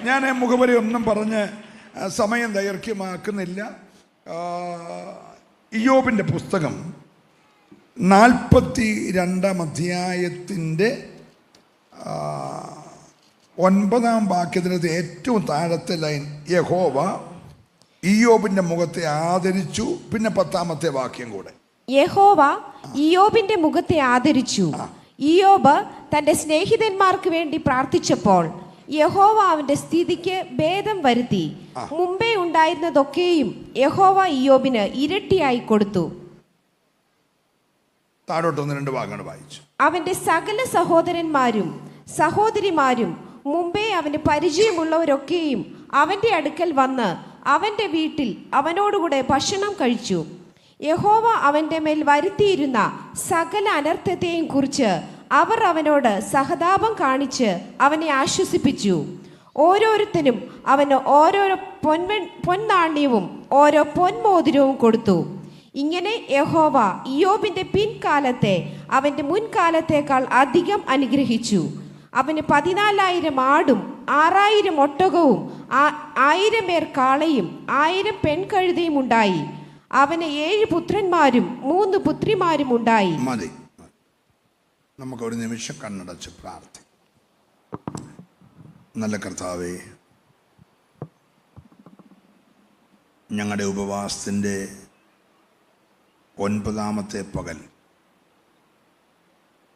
ഞാൻ മുഖവരി ഒന്നും പറഞ്ഞ് സമയം ദൈർഘ്യമാക്കുന്നില്ല. ഇയ്യോബിൻ്റെ പുസ്തകം 42-ാം അധ്യായത്തിൻ്റെ 9-ാം വാക്യത്തിനകത്ത് ഏറ്റവും താഴത്തെ ലൈൻ, യഹോവ ഇയ്യോബിൻ്റെ മുഖത്തെ ആദരിച്ചു. പിന്നെ 10-ാമത്തെ വാക്യം കൂടെ, യഹോവ ഇയ്യോബിന്റെ മുഖത്തെ ആദരിച്ചു. ഇയ്യോബ് തന്റെ സ്നേഹിതന്മാർക്ക് വേണ്ടി പ്രാർത്ഥിച്ചപ്പോൾ യഹോവ അവന്റെ സ്ഥിതിക്ക് ഭേദം വരുത്തി. മുമ്പേ ഉണ്ടായിരുന്നതൊക്കെയും യഹോവ ഇയ്യോബിന് ഇരട്ടിയായി കൊടുത്തു. താഴോട്ട് 1-2 വാക്യങ്ങൾ വായിച്ചു. അവന്റെ സകല സഹോദരന്മാരും സഹോദരിമാരും മുമ്പേ അവന് പരിചയമുള്ളവരൊക്കെയും അവന്റെ അടുക്കൽ വന്ന് അവന്റെ വീട്ടിൽ അവനോടുകൂടെ ഭക്ഷണം കഴിച്ചു. യഹോവ അവന്റെ മേൽ വരുത്തിയിരുന്ന സകല അനർത്ഥത്തെയും കുറിച്ച് അവർ അവനോട് സഹതാപം കാണിച്ച് അവനെ ആശ്വസിപ്പിച്ചു. ഓരോരുത്തരും അവന് ഓരോരോ പൊൻനാണ്യവും ഓരോ പൊന്മോതിരവും കൊടുത്തു. ഇങ്ങനെ യഹോവ ഇയ്യോബിന്റെ പിൻകാലത്തെ അവന്റെ മുൻകാലത്തേക്കാൾ അധികം അനുഗ്രഹിച്ചു. അവന് 14,000 ആടും 6,000 ഒട്ടകവും 1,000 പേർ കാളയും 1,000 പെൺകഴുതയും ഉണ്ടായി. അവന് 7 പുത്രന്മാരും 3 പുത്രിമാരും ഉണ്ടായി. മതി, നമുക്കൊരു നിമിഷം കണ്ണടച്ച് പ്രാർത്ഥിക്കാം. നല്ല കർത്താവേ, ഞങ്ങളുടെ ഉപവാസത്തിൻ്റെ 9-ാമത്തെ പകൽ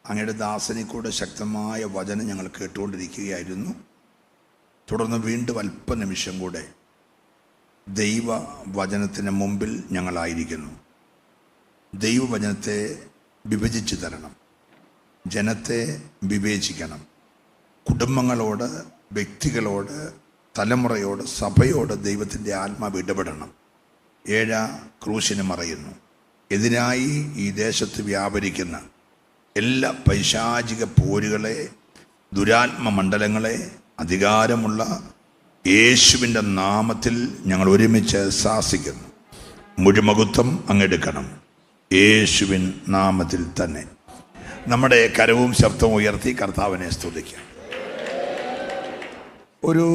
അങ്ങയുടെ ദാസനെ കൂടെ ശക്തമായ വചനം ഞങ്ങൾ കേട്ടുകൊണ്ടിരിക്കുകയായിരുന്നു. തുടർന്ന് വീണ്ടും അല്പനിമിഷം കൂടെ ദൈവവചനത്തിന് മുമ്പിൽ ഞങ്ങളായിരിക്കുന്നു. ദൈവവചനത്തെ വിഭജിച്ച് തരണം, ജനത്തെ വിവേചിക്കണം. കുടുംബങ്ങളോട്, വ്യക്തികളോട്, തലമുറയോട്, സഭയോട് ദൈവത്തിൻ്റെ ആത്മാവ് ഇടപെടണം. 7 ക്രൂശിന് മറയുന്നു. എതിരായി ഈ ദേശത്ത് വ്യാപരിക്കുന്ന എല്ലാ പൈശാചിക പോരുകളെ, ദുരാത്മ മണ്ഡലങ്ങളെ അധികാരമുള്ള യേശുവിൻ്റെ നാമത്തിൽ ഞങ്ങൾ ഒരുമിച്ച് ശാസിക്കുന്നു. മുഴുമകുത്വം അങ്ങെടുക്കണം, യേശുവിൻ നാമത്തിൽ തന്നെ. നമ്മുടെ കരവും ശബ്ദവും ഉയർത്തി കർത്താവിനെ സ്തുതിക്കാം. ഒരു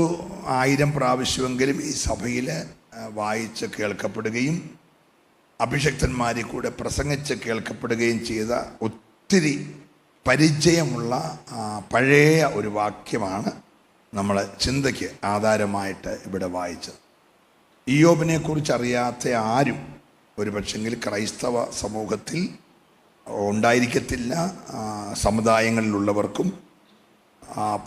1000 പ്രാവശ്യമെങ്കിലും ഈ സഭയിൽ വായിച്ച് കേൾക്കപ്പെടുകയും അഭിഷക്തന്മാരിൽ കൂടെ പ്രസംഗിച്ച് കേൾക്കപ്പെടുകയും ചെയ്ത ഒത്തിരി പരിചയമുള്ള പഴയ ഒരു വാക്യമാണ് നമ്മളെ ചിന്തയ്ക്ക് ആധാരമായിട്ട് ഇവിടെ വായിച്ചത്. ഇയ്യോബിനെ കുറിച്ച് അറിയാത്ത ആരും ഒരു പക്ഷെങ്കിൽ ക്രൈസ്തവ സമൂഹത്തിൽ ഉണ്ടായിരിക്കത്തില്ല. സമുദായങ്ങളിലുള്ളവർക്കും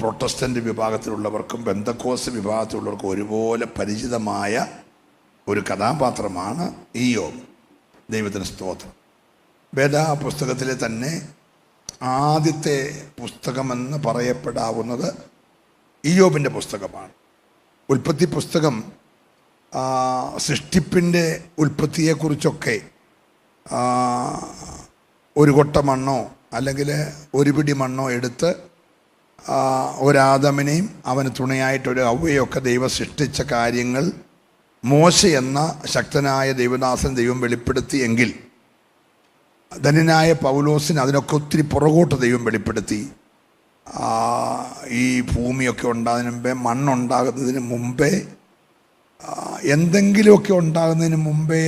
പ്രൊട്ടസ്റ്റൻ്റ് വിഭാഗത്തിലുള്ളവർക്കും പെന്തക്കോസ് വിഭാഗത്തിലുള്ളവർക്കും ഒരുപോലെ പരിചിതമായ ഒരു കഥാപാത്രമാണ് ഇയ്യോബ്. ദൈവത്തിന് സ്തോത്രം. വേദപുസ്തകത്തിലെ തന്നെ ആദ്യത്തെ പുസ്തകമെന്ന് പറയപ്പെടാവുന്നത് ഇയ്യോബിൻ്റെ പുസ്തകമാണ്. ഉൽപ്പത്തി പുസ്തകം സൃഷ്ടിപ്പിൻ്റെ ഉൽപ്പത്തിയെക്കുറിച്ചൊക്കെ ഒരു കൊട്ട മണ്ണോ അല്ലെങ്കിൽ ഒരു പിടി മണ്ണോ എടുത്ത് ഒരാദമിനെയും അവന് തുണയായിട്ടൊരു ഹവ്വയൊക്കെ ദൈവം സൃഷ്ടിച്ച കാര്യങ്ങൾ മോശ എന്ന ശക്തനായ ദൈവദാസൻ ദൈവം വെളിപ്പെടുത്തിയെങ്കിൽ ധന്യനായ പൗലോസിന് അതിനൊക്കെ ഒത്തിരി പുറകോട്ട് ദൈവം വെളിപ്പെടുത്തി. ഈ ഭൂമിയൊക്കെ ഉണ്ടാകുന്നതിന് മുമ്പേ, മണ്ണുണ്ടാകുന്നതിന് മുമ്പേ, എന്തെങ്കിലുമൊക്കെ ഉണ്ടാകുന്നതിന് മുമ്പേ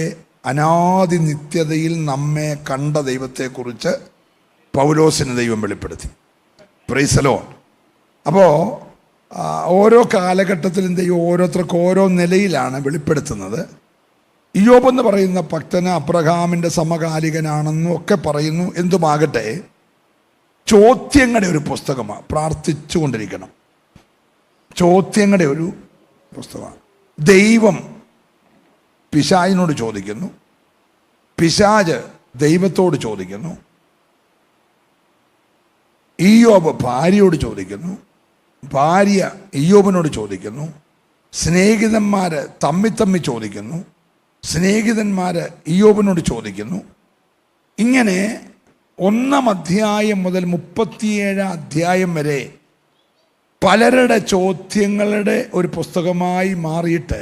അനാദി നിത്യതയിൽ നമ്മെ കണ്ട ദൈവത്തെക്കുറിച്ച് പൗലോസിന് ദൈവം വെളിപ്പെടുത്തി. Price the Lord. അപ്പോൾ ഓരോ കാലഘട്ടത്തിലും ദൈവം ഓരോരുത്തർക്ക് ഓരോ നിലയിലാണ് വെളിപ്പെടുത്തുന്നത്. ഇയ്യോബ് എന്ന് പറയുന്ന ഭക്തന് അബ്രഹാമിൻ്റെ സമകാലികനാണെന്നും ഒക്കെ പറയുന്നു. എന്തുമാകട്ടെ, ചോദ്യങ്ങളുടെ ഒരു പുസ്തകമാണ്. പ്രാർത്ഥിച്ചു കൊണ്ടിരിക്കണം. ചോദ്യങ്ങളുടെ ഒരു പുസ്തകമാണ്. ദൈവം പിശാചിനോട് ചോദിക്കുന്നു, പിശാച് ദൈവത്തോട് ചോദിക്കുന്നു, ഇയ്യോബ് ഭാര്യയോട് ചോദിക്കുന്നു, ഭാര്യ ഇയ്യോബിനോട് ചോദിക്കുന്നു, സ്നേഹിതന്മാർ തമ്മി ചോദിക്കുന്നു, സ്നേഹിതന്മാർ ഇയ്യോബിനോട് ചോദിക്കുന്നു. ഇങ്ങനെ 1-ാം അധ്യായം മുതൽ 37-ാം അധ്യായം വരെ പലരുടെ ചോദ്യങ്ങളുടെ ഒരു പുസ്തകമായി മാറിയിട്ട്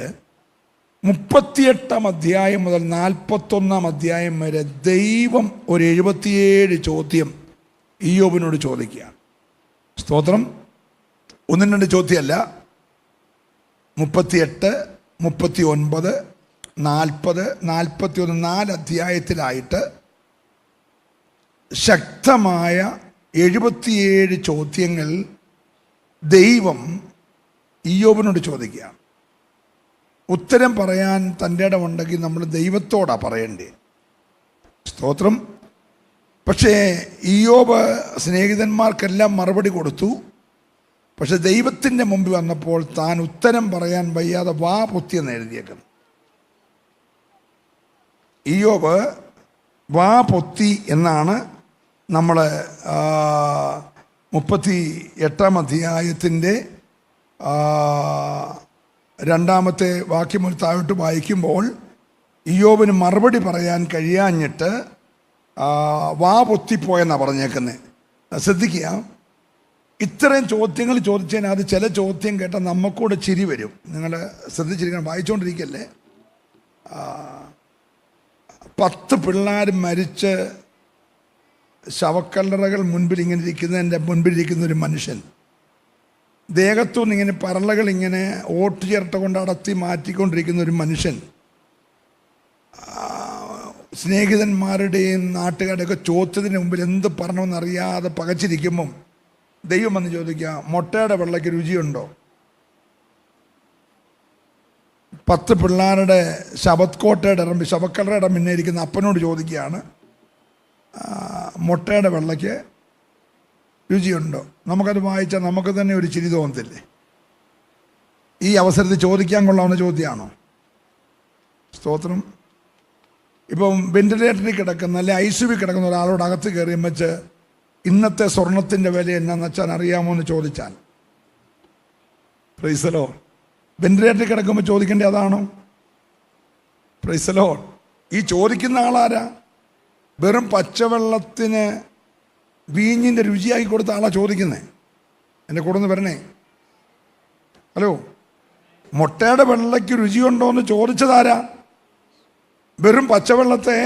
38-ാം അധ്യായം മുതൽ 41-ാം അധ്യായം വരെ ദൈവം ഒരു 77 ചോദ്യം ഇയ്യോബിനോട് ചോദിക്കുകയാണ്. സ്തോത്രം. 1-2 ചോദ്യമല്ല, 38, 39, 40, 41, 4 അധ്യായത്തിലായിട്ട് ശക്തമായ 77 ചോദ്യങ്ങൾ ദൈവം ഇയ്യോബിനോട് ചോദിക്കുകയാണ്. ഉത്തരം പറയാൻ തൻ്റെ ഇടമുണ്ടെങ്കിൽ നമ്മൾ ദൈവത്തോടാണ് പറയേണ്ടത്. സ്തോത്രം. പക്ഷേ ഇയ്യോബ് സ്നേഹിതന്മാർക്കെല്ലാം മറുപടി കൊടുത്തു. പക്ഷെ ദൈവത്തിൻ്റെ മുമ്പിൽ വന്നപ്പോൾ താൻ ഉത്തരം പറയാൻ വയ്യാതെ വാ പൊത്തിയെന്ന് എഴുതിയേക്കുന്നു. ഇയ്യോബ് വാ പൊത്തി എന്നാണ് നമ്മൾ 38-ാം അധ്യായത്തിൻ്റെ 2-ാമത്തെ വാക്യം മുതൽ താഴോട്ട് വായിക്കുമ്പോൾ ഇയ്യോബിന് മറുപടി പറയാൻ കഴിയാഞ്ഞിട്ട് വാ പൊത്തിപ്പോയെന്നാണ് പറഞ്ഞേക്കുന്നത്. ശ്രദ്ധിക്കുക, ഇത്രയും ചോദ്യങ്ങൾ ചോദിച്ചതിന് അത് ചില ചോദ്യം കേട്ടാൽ നമുക്കൂടെ ചിരി വരും. നിങ്ങൾ ശ്രദ്ധിച്ചിരിക്കണം, വായിച്ചുകൊണ്ടിരിക്കല്ലേ. 10 പിള്ളേർ മരിച്ച് ശവക്കല്ലറകൾ മുൻപിൽ ഇങ്ങനെ ഇരിക്കുന്നതിൻ്റെ മുൻപിലിരിക്കുന്ന ഒരു മനുഷ്യൻ, ദേഹത്തുനിന്ന് ഇങ്ങനെ പറളകൾ ഇങ്ങനെ ഓട്ട് ചിരട്ട കൊണ്ട് അടത്തി മാറ്റിക്കൊണ്ടിരിക്കുന്ന ഒരു മനുഷ്യൻ, സ്നേഹിതന്മാരുടെയും നാട്ടുകാരുടെയൊക്കെ ചോദ്യത്തിന് മുമ്പിൽ എന്ത് പറയണമെന്നറിയാതെ പകച്ചിരിക്കുമ്പം ദൈവം വന്ന് ചോദിക്കുക, മുട്ടയുടെ വെള്ളയ്ക്ക് രുചിയുണ്ടോ? 10 പിള്ളേരുടെ ശവക്കല്ലറയുടെ മുന്നേ ഇരിക്കുന്ന അപ്പനോട് ചോദിക്കുകയാണ്, മുട്ടയുടെ വെള്ളയ്ക്ക് രുചിയുണ്ടോ? നമുക്കത് വായിച്ചാൽ നമുക്ക് തന്നെ ഒരു ചിരി തോന്നത്തില്ലേ? ഈ അവസരത്തിൽ ചോദിക്കാൻ കൊള്ളാവുന്ന ചോദ്യമാണോ? സ്തോത്രം. ഇപ്പം വെന്റിലേറ്ററിൽ കിടക്കുന്ന അല്ലെ ICU കിടക്കുന്ന ഒരാളോട് അകത്ത് കയറി വെച്ച് ഇന്നത്തെ സ്വർണത്തിൻ്റെ വില എന്നാന്ന് വെച്ചാൽ അറിയാമോ എന്ന് ചോദിച്ചാൽ, പ്രൈസ് ദി ലോർഡ്, വെന്റിലേറ്ററിൽ കിടക്കുമ്പോൾ ചോദിക്കേണ്ടത് അതാണോ? Price the lord. ഈ ചോദിക്കുന്ന ആളാരാ? വെറും പച്ചവെള്ളത്തിന് വീഞ്ഞിൻ്റെ രുചിയാക്കി കൊടുത്ത ആളാ ചോദിക്കുന്നത്. എൻ്റെ കൂടെ ഒന്ന് വരണേ. ഹലോ, മുട്ടയുടെ വെള്ളയ്ക്ക് രുചിയുണ്ടോ എന്ന് ചോദിച്ചതാരാ? വെറും പച്ചവെള്ളത്തെ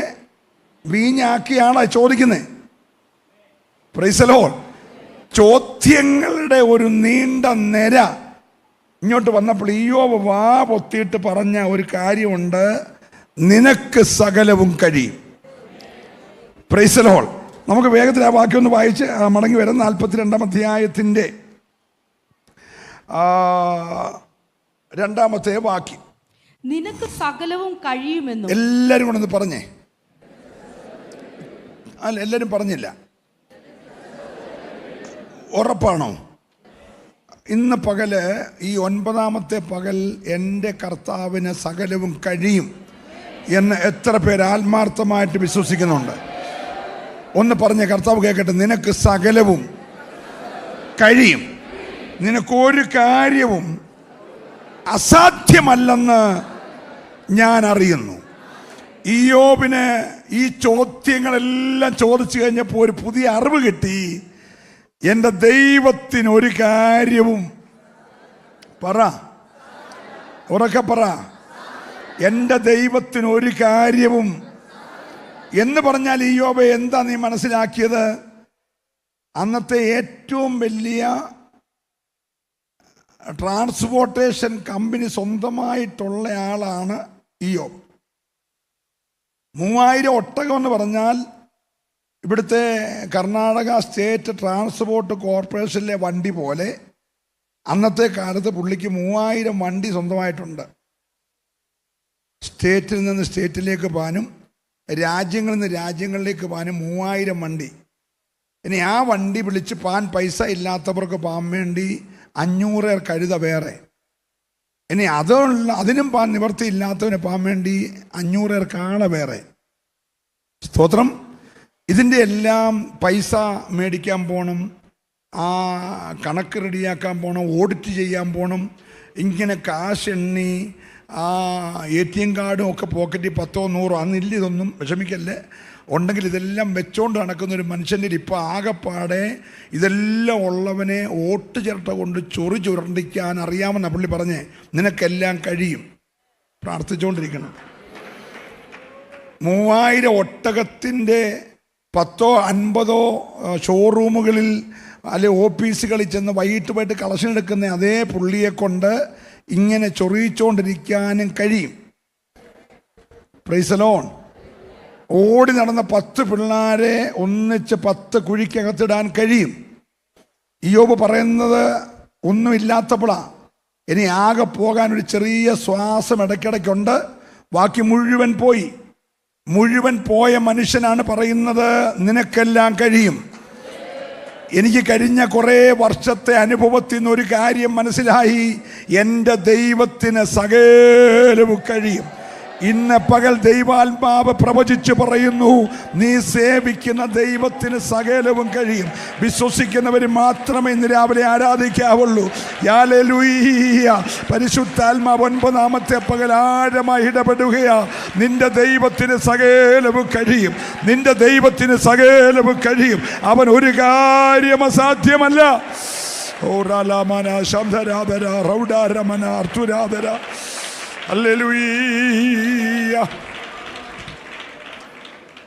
വീഞ്ഞാക്കിയ ആളാ ചോദിക്കുന്നത്. Price the Lord. ചോദ്യങ്ങളുടെ ഒരു നീണ്ട നിര ഇങ്ങോട്ട് വന്നപ്പോൾ ഇയ്യോബ് വാ പൊത്തിയിട്ട് പറഞ്ഞ ഒരു കാര്യമുണ്ട്, നിനക്ക് സകലവും കഴിയും. Price the Lord. നമുക്ക് വേഗത്തിൽ ആ വാക്യം ഒന്ന് വായിച്ച് മടങ്ങി വരാം. 42-ാം അധ്യായത്തിൻ്റെ 2-ാമത്തെ വാക്യം. നിനക്ക് സകലവും കഴിയുമെന്നും. എല്ലാവരും കൊണ്ടൊന്ന് പറഞ്ഞേ. അല്ല, എല്ലാവരും പറഞ്ഞില്ല. ഉറപ്പാണോ? ഇന്ന് പകല് ഈ 9-ാമത്തെ പകൽ എൻ്റെ കർത്താവിന് സകലവും കഴിയും എന്ന് എത്ര പേര് ആത്മാർത്ഥമായിട്ട് വിശ്വസിക്കുന്നുണ്ട്? ഒന്ന് പറഞ്ഞ കർത്താവ് കേൾക്കട്ടെ. നിനക്ക് സകലവും കഴിയും. നിനക്കൊരു കാര്യവും അസാധ്യമല്ലെന്ന് ഞാൻ അറിയുന്നു. ഇയ്യോബിന് ഈ ചോദ്യങ്ങളെല്ലാം ചോദിച്ചു കഴിഞ്ഞപ്പോൾ ഒരു പുതിയ അറിവ് കിട്ടി. എൻ്റെ ദൈവത്തിന് ഒരു കാര്യവും, പറ, ഉറക്കെ പറ, എൻ്റെ ദൈവത്തിന് ഒരു കാര്യവും എന്ന് പറഞ്ഞാൽ ഇയ്യോബേ എന്താ നീ മനസ്സിലാക്കിയത്? അന്നത്തെ ഏറ്റവും വലിയ ട്രാൻസ്പോർട്ടേഷൻ കമ്പനി സ്വന്തമായിട്ടുള്ള ആളാണ് ഇയ്യോബ്. 3000 ഒട്ടകം എന്ന് പറഞ്ഞാൽ ഇവിടുത്തെ കർണാടക സ്റ്റേറ്റ് ട്രാൻസ്പോർട്ട് കോർപ്പറേഷനിലെ വണ്ടി പോലെ അന്നത്തെ കാലത്ത് പുള്ളിക്ക് 3000 വണ്ടി സ്വന്തമായിട്ടുണ്ട്. സ്റ്റേറ്റിൽ നിന്ന് സ്റ്റേറ്റിലേക്ക് പോകാനും രാജ്യങ്ങളിൽ നിന്ന് രാജ്യങ്ങളിലേക്ക് പോകാനും 3000 വണ്ടി. ഇനി ആ വണ്ടി വിളിച്ച് പോകാൻ പൈസ ഇല്ലാത്തവർക്ക് പോകാൻ വേണ്ടി 500 കഴുത വേറെ. ഇനി അതിനും പോകാൻ നിവർത്തി ഇല്ലാത്തവന് പോകാൻ വേണ്ടി 500 കാള വേറെ. സ്തോത്രം. ഇതിൻ്റെ എല്ലാം പൈസ മേടിക്കാൻ പോകണം, ആ കണക്ക് റെഡിയാക്കാൻ പോകണം, ഓഡിറ്റ് ചെയ്യാൻ പോകണം. ഇങ്ങനെ കാശ് എണ്ണി ആ ATM കാർഡും ഒക്കെ പോക്കറ്റിൽ 10 100 അന്നില്ല. ഇതൊന്നും വിഷമിക്കല്ലേ, ഉണ്ടെങ്കിൽ ഇതെല്ലാം വെച്ചോണ്ട് നടക്കുന്നൊരു മനുഷ്യൻ്റെ ഇപ്പോൾ ആകെപ്പാടെ ഇതെല്ലാം ഉള്ളവനെ ഓട്ട് ചിരട്ട കൊണ്ട് ചുരണ്ടിക്കാൻ അറിയാമെന്ന പുള്ളി പറഞ്ഞേ. നിനക്കെല്ലാം കഴിയും. പ്രാർത്ഥിച്ചുകൊണ്ടിരിക്കണം. 3000 ഒട്ടകത്തിൻ്റെ 10 50 ഷോറൂമുകളിൽ അല്ലെ ഓഫീസുകളിൽ ചെന്ന് വൈകിട്ട് കളക്ഷൻ എടുക്കുന്ന അതേ പുള്ളിയെ കൊണ്ട് ഇങ്ങനെ ചൊറിയിച്ചുകൊണ്ടിരിക്കാനും കഴിയും. Price the Lord. ഓടി നടന്ന 10 പിള്ളേരെ ഒന്നിച്ച് 10 കുഴിക്കകത്തിടാൻ കഴിയും. ഇയ്യോബ് പറയുന്നത് ഒന്നുമില്ലാത്തപ്പോഴാണ്. ഇനി ആകെ പോകാൻ ഒരു ചെറിയ ശ്വാസം ഇടയ്ക്കിടയ്ക്കുണ്ട്. ബാക്കി മുഴുവൻ പോയി. മുഴുവൻ പോയ മനുഷ്യനാണ് പറയുന്നത്, നിനക്കെല്ലാം കഴിയും. എനിക്ക് കഴിഞ്ഞ കുറേ വർഷത്തെ അനുഭവത്തിൽ നിന്ന് ഒരു കാര്യം മനസ്സിലായി, എൻ്റെ ദൈവത്തിന് സകലവും കഴിയും. ഇന്ന് പകൽ ദൈവാത്മാവ് പ്രവചിച്ചു പറയുന്നു, നീ സേവിക്കുന്ന ദൈവത്തിന് സകലവും കഴിയും. വിശ്വസിക്കുന്നവർ മാത്രമേ ഇന്ന് രാവിലെ ആരാധിക്കാവുള്ളൂ. ഹല്ലേലൂയ. പരിശുദ്ധാത്മാവ് 9-ാമത്തെ പകൽ ആഴമായി ഇടപെടുകയാ. നിന്റെ ദൈവത്തിന് സകലവും കഴിയും. നിന്റെ ദൈവത്തിന് സകലവും കഴിയും. അവൻ ഒരു കാര്യം അസാധ്യമല്ല. ഓ റാലാമന ശബ്ദരാധര റൗഡാരമന അർത്തുരാധര. ഹല്ലേലൂയ.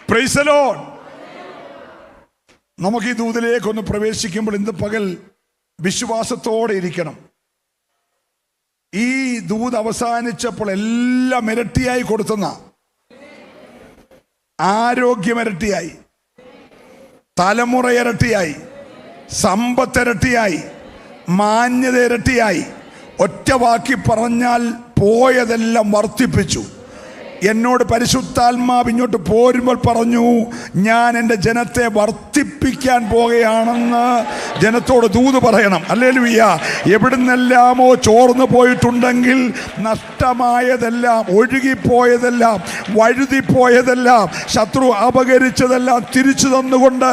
Praise the Lord. നമുക്ക് ഈ ദൂതിലേക്കൊന്ന് പ്രവേശിക്കുമ്പോൾ ഇന്ന് പകൽ വിശ്വാസത്തോടെ ഇരിക്കണം. ഈ ദൂത് അവസാനിച്ചപ്പോൾ എല്ലാം ഇരട്ടിയായി കൊടുത്തുന്ന, ആരോഗ്യം ഇരട്ടിയായി, തലമുറ ഇരട്ടിയായി, സമ്പത്ത് ഇരട്ടിയായി, മാന്യത ഇരട്ടിയായി. ഒറ്റ വാക്കി പറഞ്ഞാൽ പോയതെല്ലാം വർദ്ധിപ്പിച്ചു. എന്നോട് പരിശുദ്ധാത്മാവ് ഇങ്ങോട്ട് പോരുമ്പോൾ പറഞ്ഞു, ഞാൻ എൻ്റെ ജനത്തെ വർദ്ധിപ്പിക്കാൻ പോകുകയാണെന്ന് ജനത്തോട് ദൂത് പറയണം. ഹല്ലേലൂയ. എവിടുന്നെല്ലാമോ ചോർന്നു പോയിട്ടുണ്ടെങ്കിൽ, നഷ്ടമായതെല്ലാം, ഒഴുകിപ്പോയതെല്ലാം, വഴുതിപ്പോയതെല്ലാം, ശത്രു അപകരിച്ചതെല്ലാം തിരിച്ചു തന്നുകൊണ്ട്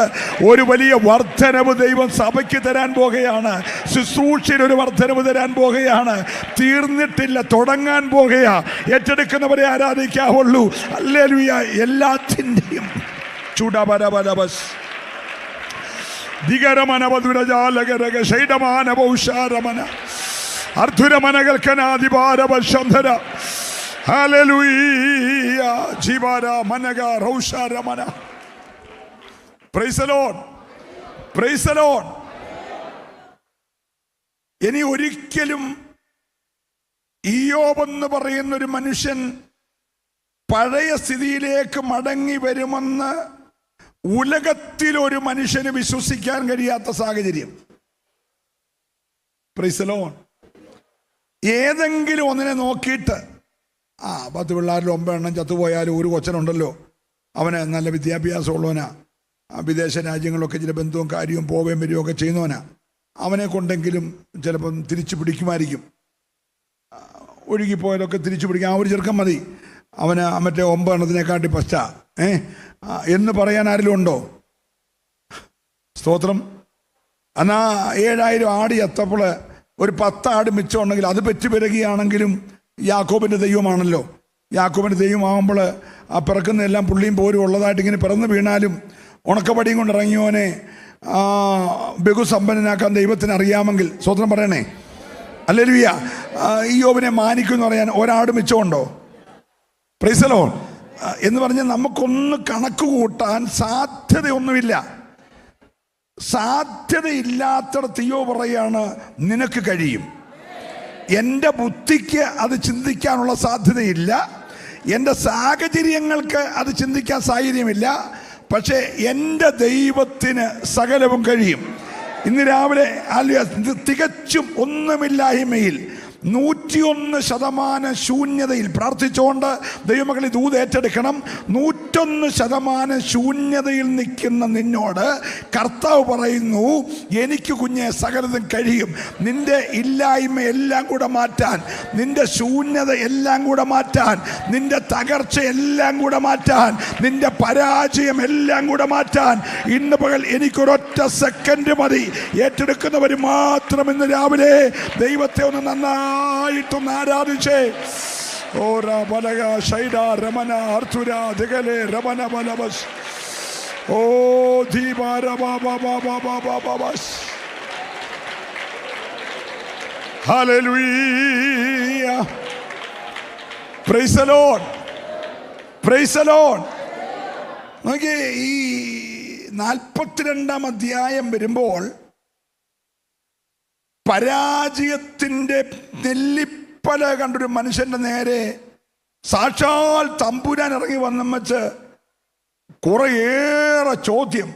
ഒരു വലിയ വർധനവ് ദൈവം സഭയ്ക്ക് തരാൻ പോകുകയാണ്. ശുശ്രൂഷയിൽ ഒരു വർധനവ് തരാൻ പോകുകയാണ്. തീർന്നിട്ടില്ല, തുടങ്ങാൻ പോകുകയാ. ഏറ്റെടുക്കുന്നവരെ ആരാധിക്കുക ുള്ളൂ. ഹല്ലേലൂയ. എല്ലാത്തിൻ്റെയും ചൂടപരബലബസ് ദിഗരമനവദുരജാലകരക ശൈഡമാനവൗഷാരമന അർധുരമനകൽക്കനാദിപാരവശംധര. ഹല്ലേലൂയ. ജീവാര മനക റൗഷാരമന. Praise the lord. Praise the lord. ഇനി ഒരിക്കലും ഇയ്യോബ് എന്ന് പറയുന്ന ഒരു മനുഷ്യൻ പഴയ സ്ഥിതിയിലേക്ക് മടങ്ങി വരുമെന്ന് ഉലകത്തിലൊരു മനുഷ്യന് വിശ്വസിക്കാൻ കഴിയാത്ത സാഹചര്യം. Price the Lord. ഏതെങ്കിലും ഒന്നിനെ നോക്കിയിട്ട് 10 പിള്ളേരിൽ 9 എണ്ണം ചത്തുപോയാലും ഒരു കൊച്ചനുണ്ടല്ലോ, അവന് നല്ല വിദ്യാഭ്യാസമുള്ളവനാ, വിദേശ രാജ്യങ്ങളിലൊക്കെ ചില ബന്ധവും കാര്യവും പോവുകയും വരികയൊക്കെ ചെയ്യുന്നവനാ, അവനെ കൊണ്ടെങ്കിലും ചിലപ്പം തിരിച്ചു പിടിക്കുമായിരിക്കും. ഒഴുകിപ്പോയാലൊക്കെ തിരിച്ചു പിടിക്കാൻ ആ ഒരു ചെറുക്കം മതി, അവന് മറ്റേ 9 എണ്ണത്തിനെക്കാട്ടി പശ്ച എന്ന് പറയാൻ ആരെങ്കിലും ഉണ്ടോ? സ്തോത്രം. എന്നാ 7000 ആട് ചത്തപ്പോൾ ഒരു 10 ആട് മിച്ചമുണ്ടെങ്കിൽ അത് പെറ്റുപിരകിയാണെങ്കിലും യാക്കോബിൻ്റെ ദൈവമാണല്ലോ. യാക്കോബിൻ്റെ ദൈവമാകുമ്പോൾ ആ പിറക്കുന്നതെല്ലാം പുള്ളിയും പോരും ഉള്ളതായിട്ട് ഇങ്ങനെ പിറന്നു വീണാലും ഉണക്കപ്പടിയും കൊണ്ട് ഇറങ്ങിയവനെ ബഹുസമ്പന്നനാക്കാൻ ദൈവത്തിന് അറിയാമെങ്കിൽ സ്വതന്ത്രം പറയണേ. ഹല്ലേലൂയ. ഇയ്യോബിനെ മാനിക്കുമെന്ന് പറയാൻ ഒരാട് മിച്ചമുണ്ടോ? Praise the lord. എന്ന് പറഞ്ഞാൽ നമുക്കൊന്ന് കണക്ക് കൂട്ടാൻ സാധ്യതയൊന്നുമില്ല. സാധ്യതയില്ലാത്തിടത്ത് ഇയ്യോബ് പറയാണ്, നിനക്ക് കഴിയും. എൻ്റെ ബുദ്ധിക്ക് അത് ചിന്തിക്കാനുള്ള സാധ്യതയില്ല, എൻ്റെ സാഹചര്യങ്ങൾക്ക് അത് ചിന്തിക്കാൻ സാഹചര്യമില്ല, പക്ഷേ എൻ്റെ ദൈവത്തിന് സകലവും കഴിയും. ഇന്ന് രാവിലെ തികച്ചും ഒന്നുമില്ലായ്മയിൽ 101% ശൂന്യതയിൽ പ്രാർത്ഥിച്ചുകൊണ്ട് ദൈവമക്കളെ ദൂത് ഏറ്റെടുക്കണം. 101% ശൂന്യതയിൽ നിൽക്കുന്ന നിന്നോട് കർത്താവ് പറയുന്നു, എനിക്ക് കുഞ്ഞെ സകലതും കഴിയും. നിന്റെ ഇല്ലായ്മ എല്ലാം കൂടെ മാറ്റാൻ, നിന്റെ ശൂന്യത എല്ലാം കൂടെ മാറ്റാൻ, നിന്റെ തകർച്ച എല്ലാം കൂടെ മാറ്റാൻ, നിന്റെ പരാജയം എല്ലാം കൂടെ മാറ്റാൻ ഇന്ന് പകൽ എനിക്കൊരൊറ്റ സെക്കൻഡ് മതി. ഏറ്റെടുക്കുന്നവർ മാത്രം ഇന്ന് രാവിലെ ദൈവത്തെ ഒന്ന് നന്നായിട്ടൊന്ന് ആരാധിച്ചേ. ഓരാ ബലഗ ശൈഡ രമന അർത്തുര ദിഗലെ രമന ബലബസ് ഓ ധീബാര ബാബാ ബാബാ ബാബാ ബാബസ്. ഹല്ലേലൂയ. Praise the lord. Praise the lord. നോക്കിയേ, ഈ 42-ാം അധ്യായം വരുമ്പോൾ പരാജയത്തിൻ്റെ വെളിപ്പല കണ്ടൊരു മനുഷ്യന്റെ നേരെ സാക്ഷാൽ തമ്പുരാൻ ഇറങ്ങി വന്നും വെച്ച് കുറേയേറെ ചോദ്യം.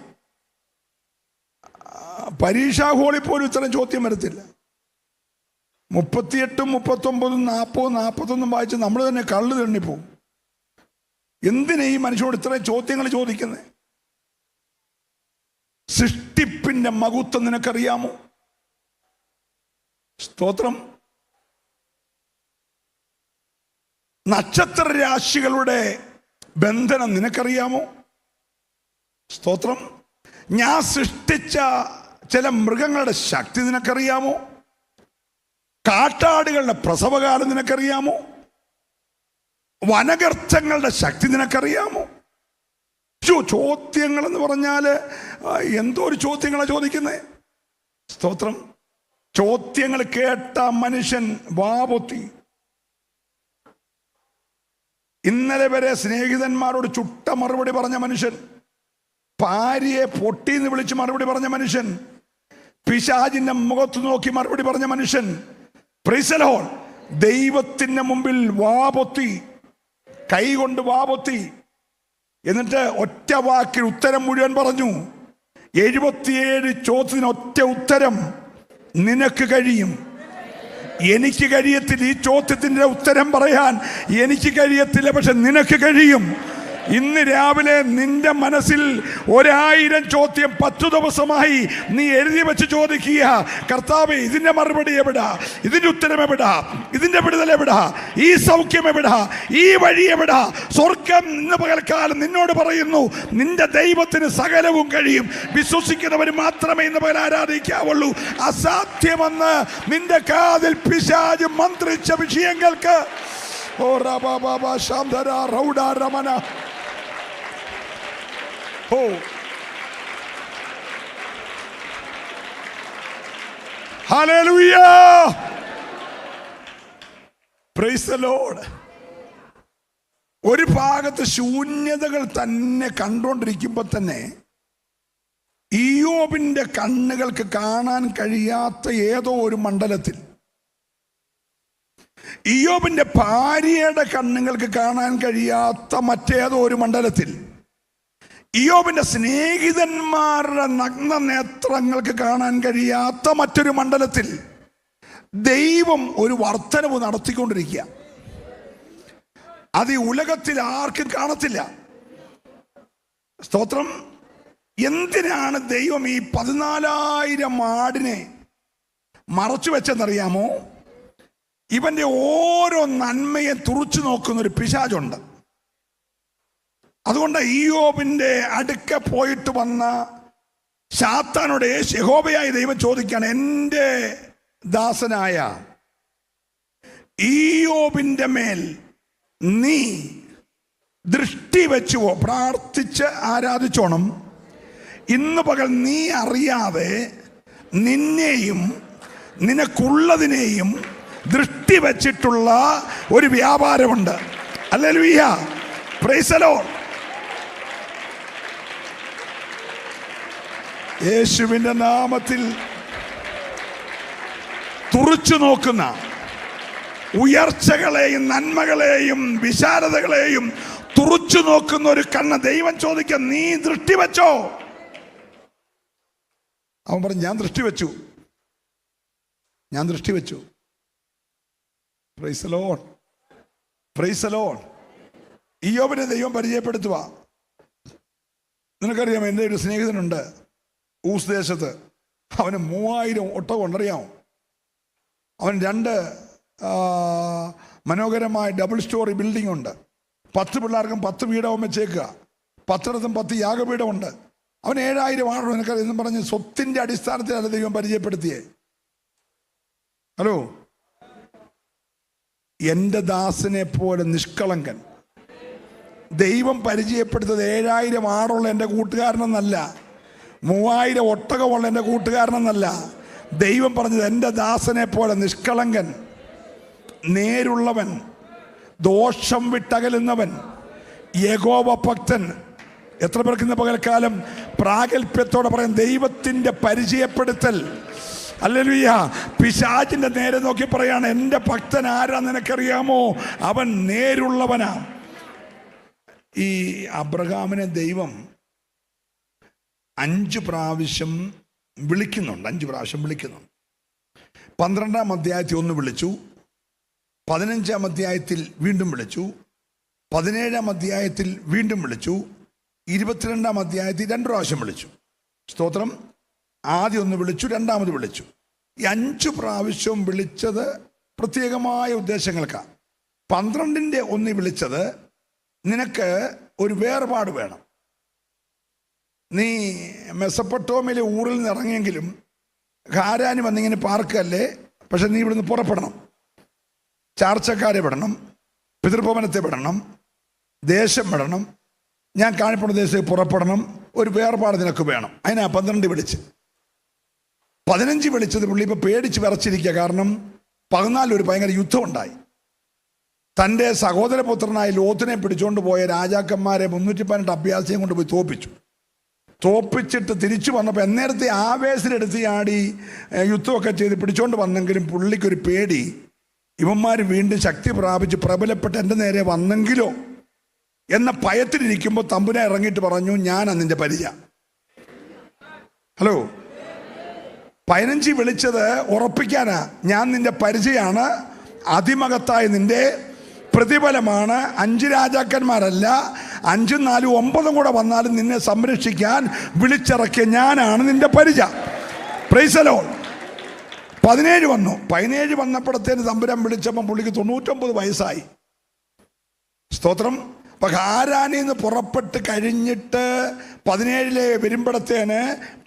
പരീക്ഷാ ഹോളിൽ പോലും ഇത്രയും ചോദ്യം വരത്തില്ല. 38, 39, 40, 41 വായിച്ച് നമ്മൾ തന്നെ കള്ളു തണ്ണിപ്പോവും. എന്തിനാ ഈ മനുഷ്യനോട് ഇത്രയും ചോദ്യങ്ങൾ ചോദിക്കുന്നത്? സൃഷ്ടിപ്പിന്റെ മഹത്വം നിനക്കറിയാമോ? സ്തോത്രം. നക്ഷത്ര രാശികളുടെ ബന്ധനം നിനക്കറിയാമോ? സ്തോത്രം. ഞാൻ സൃഷ്ടിച്ച ചില മൃഗങ്ങളുടെ ശക്തി നിനക്കറിയാമോ? കാട്ടാടുകളുടെ പ്രസവകാലം നിനക്കറിയാമോ? വനഗർത്തങ്ങളുടെ ശക്തി നിനക്കറിയാമോ? ചോദ്യങ്ങൾ എന്ന് പറഞ്ഞാൽ എന്തോ ഒരു ചോദ്യങ്ങളാണ് ചോദിക്കുന്നത്. സ്തോത്രം. ചോദ്യങ്ങൾ കേട്ട മനുഷ്യൻ വാപൊത്തി. ഇന്നലെ വരെ സ്നേഹിതന്മാരോട് ചുട്ട മറുപടി പറഞ്ഞ മനുഷ്യൻ, ഭാര്യയെ പൊട്ടിന്ന് വിളിച്ച് മറുപടി പറഞ്ഞ മനുഷ്യൻ, പിശാചിന്റെ മുഖത്ത് നോക്കി മറുപടി പറഞ്ഞ മനുഷ്യൻ, പ്രൈസ് ദി ലോർഡ്, ദൈവത്തിന്റെ മുമ്പിൽ വാപൊത്തി, കൈകൊണ്ട് വാപൊത്തി. എന്നിട്ട് ഒറ്റ വാക്കിൽ ഉത്തരം മുഴുവൻ പറഞ്ഞു. 77 ചോദ്യത്തിന് ഒറ്റ ഉത്തരം. നിനക്ക് കഴിയും, എനിക്ക് കഴിയത്തില്ല. ഈ ചോദ്യത്തിന്റെ ഉത്തരം പറയാൻ എനിക്ക് കഴിയത്തില്ല, പക്ഷെ നിനക്ക് കഴിയും. ഇന്ന് രാവിലെ നിന്റെ മനസ്സിൽ 1000 ചോദ്യം 10 ദിവസമായി നീ എഴുതി വെച്ച് ചോദിക്കുക, കർത്താവേ ഇതിന്റെ മറുപടി എവിടാ, ഇതിന്റെ ഉത്തരം എവിടാ, ഇതിന്റെ വിടുതൽ എവിടാ, ഈ സൗഖ്യം എവിടാ, ഈ വഴി എവിടാ? സ്വർഗം ഇന്ന് പകൽക്കാലം നിന്നോട് പറയുന്നു, നിന്റെ ദൈവത്തിന് സകലവും കഴിയും. വിശ്വസിക്കുന്നവർ മാത്രമേ ഇന്ന് പകൽ ആരാധിക്കാവുള്ളൂ. അസാധ്യമെന്ന് നിന്റെ കാതിൽ പിശാച് മന്ത്രിച്ച വിഷയങ്ങൾക്ക് ഓ റബാബ ശാന്തര റൗഡ രമന ഓ ഹല്ലേലൂയ, പ്രൈസ് ദി ലോർഡ്. ഒരു ഭാഗത്ത് ശൂന്യതകൾ തന്നെ കണ്ടുകൊണ്ടിരിക്കുമ്പോൾ തന്നെ ഇയ്യോബിന്റെ കണ്ണുകൾക്ക് കാണാൻ കഴിയാത്ത ഏതോ ഒരു മണ്ഡലത്തിൽ, ഇയ്യോബിന്റെ ഭാര്യയുടെ കണ്ണുകൾക്ക് കാണാൻ കഴിയാത്ത മറ്റേതോ ഒരു മണ്ഡലത്തിൽ, ഇയ്യോബിന്റെ സ്നേഹിതന്മാരുടെ നഗ്ന നേത്രങ്ങൾക്ക് കാണാൻ കഴിയാത്ത മറ്റൊരു മണ്ഡലത്തിൽ ദൈവം ഒരു വർധനവ് നടത്തിക്കൊണ്ടിരിക്കുക. അത് ഈ ഉലകത്തിൽ ആർക്കും കാണത്തില്ല. സ്തോത്രം. എന്തിനാണ് ദൈവം ഈ 14,000 ആടിനെ മറച്ചു വെച്ചെന്നറിയാമോ? ഇവന്റെ ഓരോ നന്മയെ തുറച്ചു നോക്കുന്ന ഒരു പിശാചുണ്ട്. അതുകൊണ്ട് ഇയ്യോബിന്റെ അടുക്ക പോയിട്ട് വന്ന സാത്താനോട് യഹോവയായ ദൈവം ചോദിക്കുകയാണ്, എൻ്റെ ദാസനായ ഇയ്യോബിന്റെ മേൽ നീ ദൃഷ്ടി വെച്ചുവോ? പ്രാർത്ഥിച്ച് ആരാധിച്ചോണം. ഇന്ന് പകൽ നീ അറിയാതെ നിന്നെയും നിനക്കുള്ളതിനെയും ദൃഷ്ടി വെച്ചിട്ടുള്ള ഒരു വ്യാപാരമുണ്ട്. ഹല്ലേലൂയ, പ്രൈസ് ദി ലോർഡ്. യേശുവിന്റെ നാമത്തിൽ തുറിച്ചു നോക്കുന്ന ഉയർച്ചകളെയും നന്മകളെയും വിശാലതകളെയും തുറിച്ചു നോക്കുന്ന ഒരു കണ്ണ് ദൈവം ചോദിക്കുക, നീ ദൃഷ്ടി വെച്ചോ? അവൻ പറഞ്ഞു, ഞാൻ ദൃഷ്ടി വെച്ചു, ഞാൻ ദൃഷ്ടി വെച്ചു. Praise the lord, praise the lord. ഇയ്യോബിനെ ദൈവം പരിചയപ്പെടുത്തുക. നിനക്കറിയാം, എൻ്റെ ഒരു സ്നേഹിതനുണ്ട് ഊസ് ദേശത്ത്. അവന് 3000 ഒട്ടകം ഉണ്ടറിയാമോ? അവൻ 2 മനോഹരമായ ഡബിൾ സ്റ്റോറി ബിൽഡിംഗ് ഉണ്ട്. 10 പിള്ളേർക്കും 10 വീടവും വെച്ചേക്കുക. 10 10 യാഗപീഠമുണ്ട്. അവൻ 7000 ആണോ നിനക്കറിയാം എന്നും പറഞ്ഞ് സ്വത്തിൻ്റെ അടിസ്ഥാനത്തിലല്ല ദൈവം പരിചയപ്പെടുത്തിയേ. ഹലോ, എൻ്റെ ദാസനെ പോലെ നിഷ്കളങ്കൻ. ദൈവം പരിചയപ്പെടുത്തത് 7000 ആടുള്ള എൻ്റെ കൂട്ടുകാരനെന്നല്ല, 3000 ഒട്ടകമുള്ള എൻ്റെ കൂട്ടുകാരനെന്നല്ല. ദൈവം പറഞ്ഞത് എൻ്റെ ദാസനെ പോലെ നിഷ്കളങ്കൻ, നേരുള്ളവൻ, ദോഷം വിട്ടകലുന്നവൻ, യഹോവ ഭക്തൻ. എത്ര പേർക്ക് ഇന്ന് പകൽക്കാലം പ്രാഗൽഭ്യത്തോടെ പറയാം, ദൈവത്തിൻ്റെ പരിചയപ്പെടുത്തൽ, ഹല്ലേലൂയ, പിശാചിന്റെ നേരെ നോക്കി പറയാണ്, എൻ്റെ ഭക്തൻ ആരാ നിനക്കറിയാമോ? അവൻ നേരുള്ളവനാ. ഈ അബ്രഹാമിനെ ദൈവം 5 പ്രാവശ്യം വിളിക്കുന്നുണ്ട്. 5 പ്രാവശ്യം വിളിക്കുന്നുണ്ട്. 12-ാം അധ്യായത്തിൽ ഒന്ന് വിളിച്ചു, 15-ാം അധ്യായത്തിൽ വീണ്ടും വിളിച്ചു, 17-ാം അധ്യായത്തിൽ വീണ്ടും വിളിച്ചു, 22-ാം അധ്യായത്തിൽ 2 പ്രാവശ്യം വിളിച്ചു. സ്തോത്രം. ആദ്യം ഒന്ന് വിളിച്ചു, രണ്ടാമത് വിളിച്ചു. ഈ 5 പ്രാവശ്യവും വിളിച്ചത് പ്രത്യേകമായ ഉദ്ദേശങ്ങൾക്കാണ്. 12-ന്റെ ഒന്ന് വിളിച്ചത്, നിനക്ക് ഒരു വേർപാട് വേണം. നീ മെസപ്പൊട്ടോമിലെ ഊറിൽ നിന്ന് ഇറങ്ങിയെങ്കിലും ഹാരാന് വന്നിങ്ങനെ പാർക്കല്ലേ, പക്ഷെ നീ ഇവിടുന്ന് പുറപ്പെടണം. ചാർച്ചക്കാരെ വിടണം, പിതൃഭവനത്തെ വിടണം, ദേശം വിടണം, ഞാൻ കാണിപ്പുറ ദേശത്തേക്ക് പുറപ്പെടണം. ഒരു വേർപാട് നിനക്ക് വേണം. അതിനാ 12 വിളിച്ച്. 15 വിളിച്ചത് പുള്ളി ഇപ്പം പേടിച്ച് വിറച്ചിരിക്കുക. കാരണം 14 ഒരു ഭയങ്കര യുദ്ധമുണ്ടായി. തൻ്റെ സഹോദരപുത്രനായ ലോത്തിനെ പിടിച്ചുകൊണ്ട് പോയ രാജാക്കന്മാരെ 318 അഭ്യാസിയും കൊണ്ടുപോയി തോപ്പിച്ചിട്ട് തിരിച്ചു വന്നപ്പോൾ എന്നേരത്തെ ആവേശത്തിലെടുത്ത് ചാടി യുദ്ധമൊക്കെ ചെയ്ത് പിടിച്ചോണ്ട് വന്നെങ്കിലും പുള്ളിക്കൊരു പേടി, ഇവന്മാർ വീണ്ടും ശക്തി പ്രാപിച്ച് പ്രബലപ്പെട്ട് എൻ്റെ നേരെ വന്നെങ്കിലോ എന്ന ഭയത്തിലിരിക്കുമ്പോൾ തമ്പുരാൻ ഇറങ്ങിയിട്ട് പറഞ്ഞു, ഞാനാ നിന്റെ പരിചയ. ഹലോ, 15 വിളിച്ചത് ഉറപ്പിക്കാനാ, ഞാൻ നിന്റെ പരിചയമാണ്, അതിമഹത്തായ നിന്റെ പ്രതിഫലമാണ്. 5 രാജാക്കന്മാരല്ല, 5, 4, 9 കൂടെ വന്നാലും നിന്നെ സംരക്ഷിക്കാൻ വിളിച്ചിറക്കിയ ഞാനാണ് നിന്റെ പരിചയ. Price the Lord. 17 വന്നു. 17 വന്നപ്പോഴത്തേന് തമ്പുരാൻ വിളിച്ചപ്പോൾ പുള്ളിക്ക് 99 വയസ്സായി. സ്തോത്രം. അപ്പൊ ഹാരാനിൽ നിന്ന് പുറപ്പെട്ട് കഴിഞ്ഞിട്ട് 17 വരുമ്പോഴത്തേന്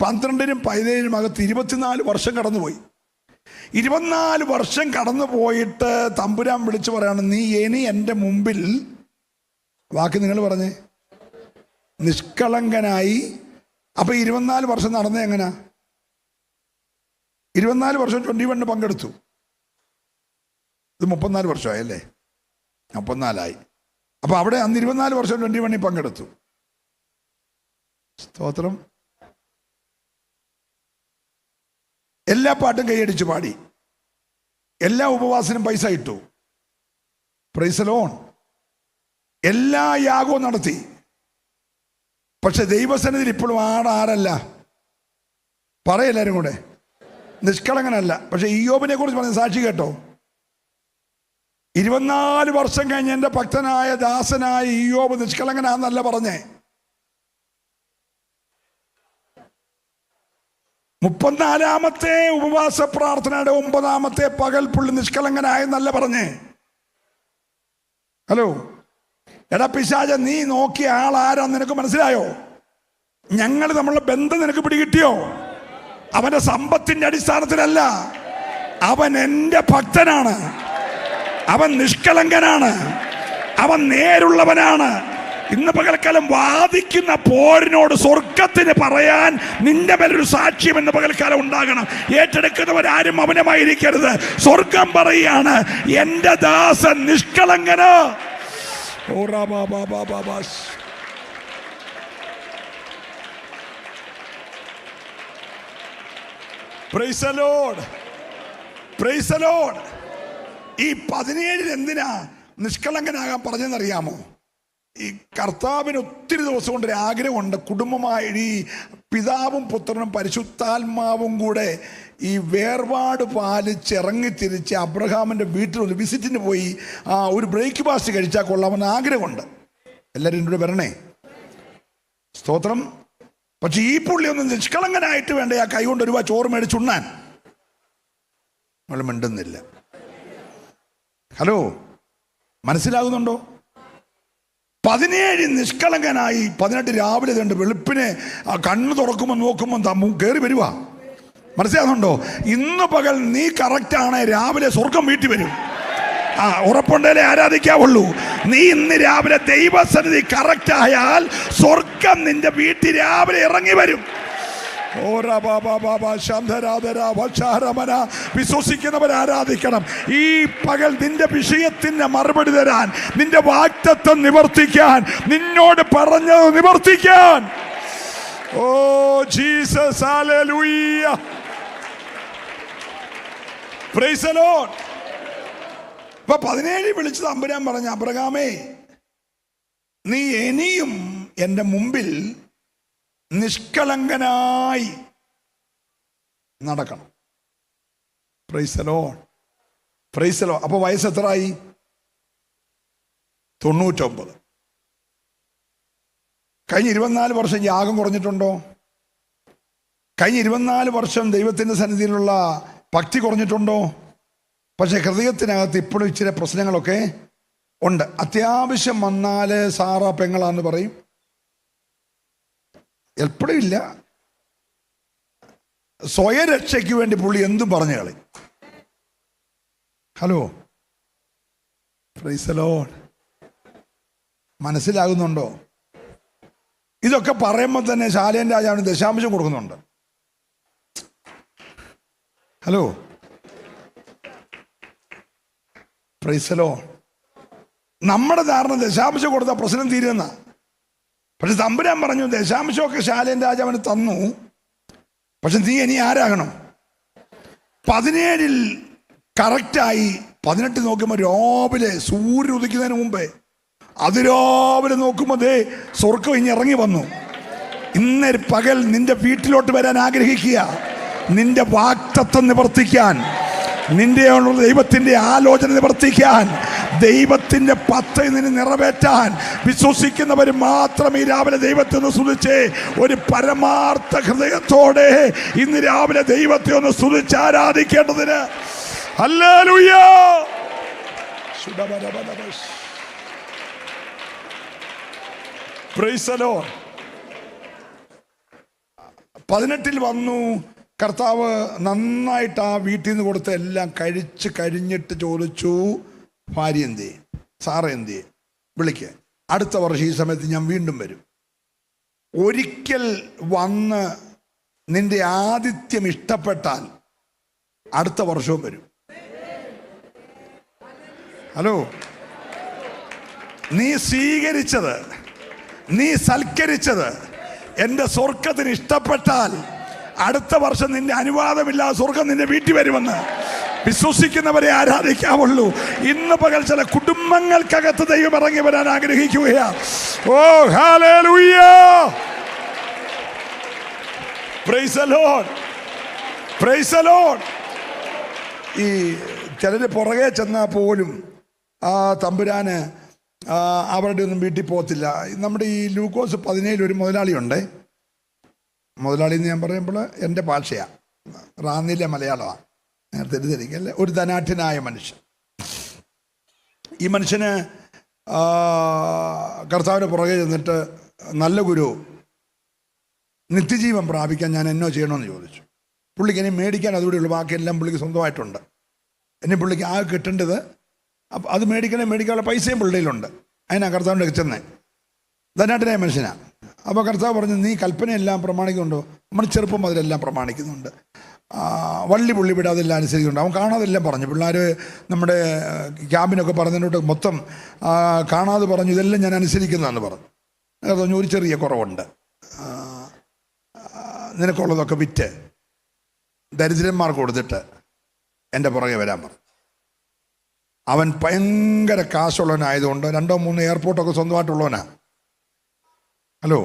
12-നും 17-നും അകത്ത് 24 വർഷം കടന്നുപോയി. 24 വർഷം കടന്നു പോയിട്ട് തമ്പുരാൻ വിളിച്ചു പറയാണ്, നീ ഇനി എൻ്റെ മുമ്പിൽ, വാക്ക് നിങ്ങൾ പറഞ്ഞേ, നിഷ്കളങ്കനായി. അപ്പൊ 24 വർഷം നടന്നേ എങ്ങനാ? 24 വർഷം 21 പങ്കെടുത്തു. ഇത് 34 വർഷമായി അല്ലേ? 34 അപ്പൊ അവിടെ അന്ന് 24 വർഷം 21 പങ്കെടുത്തു. സ്തോത്രം. എല്ലാ പാട്ടും കൈയടിച്ചു പാടി, എല്ലാ ഉപവാസനും പൈസ ഇട്ടു. Price the Lord. എല്ലാ യാഗവും നടത്തി. പക്ഷെ ദൈവസന്നിധിയിൽ ഇപ്പോഴും ആരല്ല? പറയെല്ലാരും കൂടെ, നിഷ്കളങ്കനല്ല. പക്ഷെ ഇയ്യോബിനെ കുറിച്ച് പറഞ്ഞ സാക്ഷി കേട്ടോ. 24 വർഷം കഴിഞ്ഞ് എൻ്റെ ഭക്തനായ ദാസനായ ഇയ്യോബ് നിഷ്കളങ്കനാന്നല്ല പറഞ്ഞേ. 34-ാമത്തെ ഉപവാസ പ്രാർത്ഥനയുടെ 9-ാമത്തെ പകൽ പുള്ളി നിഷ്കളങ്കനായെന്നല്ല പറഞ്ഞേ. ഹലോ, എടാ പിശാച, നീ നോക്കിയ ആളാരാന്ന് നിനക്ക് മനസ്സിലായോ? ഞങ്ങൾ നമ്മളുടെ ബന്ധം നിനക്ക് പിടികിട്ടിയോ? അവന്റെ സമ്പത്തിന്റെ അടിസ്ഥാനത്തിലല്ല, അവൻ എൻ്റെ ഭക്തനാണ്, അവൻ നിഷ്കളങ്കനാണ്, അവൻ നേരുള്ളവനാണ്. ഇന്ന് പകൽക്കാലം വാദിക്കുന്ന പോരിനോട് സ്വർഗത്തിന് പറയാൻ നിന്റെ മേലൊരു സാക്ഷ്യം ഇന്ന് പകൽക്കാലം ഉണ്ടാകണം. ഏറ്റെടുക്കുന്നവരാരും അവനമായിരിക്കരുത്. സ്വർഗം പറയാണ്, എൻ്റെ ദാസൻ നിഷ്കളങ്കന്. Praise the lord. Praise the lord. ഈ 17 എന്തിനാ നിഷ്കളങ്കനാകാൻ പറഞ്ഞെന്നറിയാമോ? ഈ കർത്താവിന് ഒത്തിരി ദിവസം കൊണ്ട് ഒരു ആഗ്രഹമുണ്ട്, കുടുംബമായി ഈ പിതാവും പുത്രനും പരിശുദ്ധാത്മാവും കൂടെ ഈ വേർപാട് പാലിച്ച് ഇറങ്ങിത്തിരിച്ച് അബ്രഹാമിൻ്റെ വീട്ടിൽ ഒരു വിസിറ്റിന് പോയി ഒരു ബ്രേക്ക്ഫാസ്റ്റ് കഴിച്ചാൽ കൊള്ളാമെന്ന് ആഗ്രഹമുണ്ട്. എല്ലാവരും എൻ്റെ കൂടെ വരണേ. സ്തോത്രം. പക്ഷെ ഈ പുള്ളി ഒന്ന് നിഷ്കളങ്കനായിട്ട് വേണ്ട ആ കൈ കൊണ്ട് 1 രൂപ ചോറ് മേടിച്ചുണ്ണാൻ. നമ്മൾ മിണ്ടുന്നില്ല. ഹലോ, മനസ്സിലാകുന്നുണ്ടോ? 17 നിഷ്കളങ്കനായി. 18 രാവിലെ കണ്ട് വെളുപ്പിനെ കണ്ണ് തുറക്കുമ്പോൾ നോക്കുമ്പോൾ കയറി വരുക. മനസ്സിലാകുന്നുണ്ടോ? ഇന്ന് പകൽ നീ കറക്റ്റാണ്, രാവിലെ സ്വർഗം വീട്ടിൽ വരും. ഉറപ്പുണ്ടല്ലേ ആരാധിക്കാവുള്ളൂ. നീ ഇന്ന് രാവിലെ ദൈവസന്നിധി കറക്റ്റ് ആയാൽ സ്വർഗം നിന്റെ വീട്ടിൽ രാവിലെ ഇറങ്ങി വരും. വിശ്വസിക്കുന്നവർ ആരാധിക്കണം. ഈ പകൽ നിന്റെ വിഷയത്തിന് മറുപടി തരാൻ, നിന്റെ വാഗ്ദത്തം നിവർത്തിക്കാൻ, നിന്നോട് പറഞ്ഞത് നിവർത്തിക്കാൻ. ഓ ജീസസ്, ഹല്ലേലൂയ. Praise the lord. അപ്പൊ 17 വിളിച്ച് തമ്പുരാൻ പറഞ്ഞ, അബ്രഹാമേ, നീ ഇനിയും എൻ്റെ മുമ്പിൽ നിഷ്കളങ്കനായി നടക്കണം. Price the lord, praise the lord. അപ്പൊ വയസ്സ് എത്രയായി? 99. കഴിഞ്ഞ 24 വർഷം യാഗം കുറഞ്ഞിട്ടുണ്ടോ? കഴിഞ്ഞ 24 വർഷം ദൈവത്തിൻ്റെ സന്നിധിയിലുള്ള ഭക്തി കുറഞ്ഞിട്ടുണ്ടോ? പക്ഷെ ഹൃദയത്തിനകത്ത് ഇപ്പോഴും ഇച്ചിരി പ്രശ്നങ്ങളൊക്കെ ഉണ്ട്. അത്യാവശ്യം വന്നാൽ സാറ പെങ്ങളാന്ന് പറയും. എപ്പോഴും ഇല്ല. സ്വയരക്ഷയ്ക്ക് വേണ്ടി പുള്ളി എന്തും പറഞ്ഞു കളി. Hello, praise the Lord. മനസ്സിലാകുന്നുണ്ടോ? ഇതൊക്കെ പറയുമ്പോൾ തന്നെ ശാലേൻ രാജാവിന് ദശാംശം കൊടുക്കുന്നുണ്ട്. Hello, praise the Lord. നമ്മുടെ ധാരണ ദശാംശം കൊടുത്ത പ്രശ്നം തീരുന്ന. പക്ഷെ തമ്പുരാൻ പറഞ്ഞു, ദശാംശമൊക്കെ ശാലേൻ രാജാവിന് തന്നു, പക്ഷെ നീ ഇനി ആരാകണം? 17 കറക്റ്റായി 18 നോക്കുമ്പോൾ രാവിലെ സൂര്യൻ ഉദിക്കുന്നതിന് മുമ്പേ അതിരാവിലെ നോക്കുമ്പോൾ ദേ സ്വർഗ്ഗം ഇനി ഇറങ്ങി വന്നു. ഇന്നൊരു പകൽ നിന്റെ വീട്ടിലോട്ട് വരാൻ ആഗ്രഹിക്കുക, നിന്റെ വാഗ്ദത്തം നിവർത്തിക്കാൻ, നിന്റെ ദൈവത്തിന്റെ ആലോചന നിവർത്തിക്കാൻ, ദൈവത്തിന്റെ പദ്ധതി നിന്നെ നിറവേറ്റാൻ വിശ്വസിക്കുന്നവർ മാത്രം ഈ രാവിലെ ദൈവത്തെ ഒന്ന് സ്തുതിച്ച്, ഒരു പരമാർത്ഥ ഹൃദയത്തോടെ ഇന്ന് രാവിലെ ദൈവത്തെ ഒന്ന് സ്തുതിച്ച് ആരാധിക്കേണ്ടതിന്. ഹല്ലേലൂയ. Praise the Lord. 18 വന്നു. കർത്താവ് നന്നായിട്ട് ആ വീട്ടിൽ നിന്ന് കൊടുത്ത എല്ലാം കഴിച്ച് കഴിഞ്ഞിട്ട് ചോദിച്ചു, ഭാര്യ എന്തിയെ, സാറ എന്തിയെ, വിളിക്കുക, അടുത്ത വർഷം ഈ സമയത്ത് ഞാൻ വീണ്ടും വരും. ഒരിക്കൽ വന്ന് നിന്റെ ആതിഥ്യം ഇഷ്ടപ്പെട്ടാൽ അടുത്ത വർഷവും വരും. ഹലോ, നീ സ്വീകരിച്ചത്, നീ സൽക്കരിച്ചത് എൻ്റെ സ്വർഗത്തിന് ഇഷ്ടപ്പെട്ടാൽ അടുത്ത വർഷം നിന്റെ അനുവാദമില്ലാതെ സ്വർഗം നിന്റെ വീട്ടിൽ വരുമെന്ന് വിശ്വസിക്കുന്നവരെ ആരാധിക്കാവുള്ളൂ. ഇന്ന് പകൽ ചില കുടുംബങ്ങൾക്കകത്ത് ദൈവം ഇറങ്ങി വരാൻ ആഗ്രഹിക്കുകയാണ്. ഓ ഹല്ലേലൂയ, praise the lord, praise the lord. ഈ ചിലർ പുറകെ ചെന്നാൽ പോലും ആ തമ്പുരാന് അവരുടെ ഒന്നും വീട്ടിൽ പോകത്തില്ല. നമ്മുടെ ഈ ലൂക്കോസ് 17 ഒരു മുതലാളിയുണ്ട്. മുതലാളി എന്ന് ഞാൻ പറയുമ്പോൾ എൻ്റെ ഭാഷയാണ്, റാന്നിയിലെ മലയാളമാണ്, തെറ്റിദ്ധരിക്കല്ലേ. ഒരു ധനാഠ്യനായ മനുഷ്യൻ. ഈ മനുഷ്യന് കർത്താവിൻ്റെ പുറകെ ചെന്നിട്ട്, നല്ല ഗുരു, നിത്യജീവൻ പ്രാപിക്കാൻ ഞാൻ എന്നോ ചെയ്യണമെന്ന് ചോദിച്ചു. പുള്ളിക്ക് ഇനി മേടിക്കാൻ അതുകൂടെയുള്ളൂ, ബാക്കിയെല്ലാം പുള്ളിക്ക് സ്വന്തമായിട്ടുണ്ട്. ഇനി പുള്ളിക്ക് ആ കിട്ടേണ്ടത്, അപ്പം അത് മേടിക്കാനുള്ള പൈസയും പുള്ളിയിലുണ്ട്. അതിനാ കർത്താവിൻ്റെ ചെന്നേ. ധനാഠ്യനായ മനുഷ്യനാണ്. അപ്പോൾ കർത്താവ് പറഞ്ഞു, നീ കൽപ്പനയെല്ലാം പ്രമാണിക്കുന്നുണ്ടോ? നമ്മൾ ചെറുപ്പം അതിലെല്ലാം പ്രമാണിക്കുന്നുണ്ട്. വള്ളി പുള്ളി വിടാതെ എല്ലാം അനുസരിക്കുന്നുണ്ട്. അവൻ കാണാതെല്ലാം പറഞ്ഞു. പിള്ളേർ നമ്മുടെ ക്യാമ്പിനൊക്കെ പറഞ്ഞതിനോട്ട് മൊത്തം കാണാതെ പറഞ്ഞു, ഇതെല്ലാം ഞാൻ അനുസരിക്കുന്നതെന്ന് പറഞ്ഞു. പറഞ്ഞു, ഒരു ചെറിയ കുറവുണ്ട്, നിനക്കുള്ളതൊക്കെ വിറ്റ് ദരിദ്രന്മാർക്ക് കൊടുത്തിട്ട് എൻ്റെ പുറകെ വരാൻ പറഞ്ഞു. അവൻ ഭയങ്കര കാശുള്ളവനായതുകൊണ്ട് 2-3 എയർപോർട്ടൊക്കെ സ്വന്തമായിട്ടുള്ളവനാ. ഹലോ,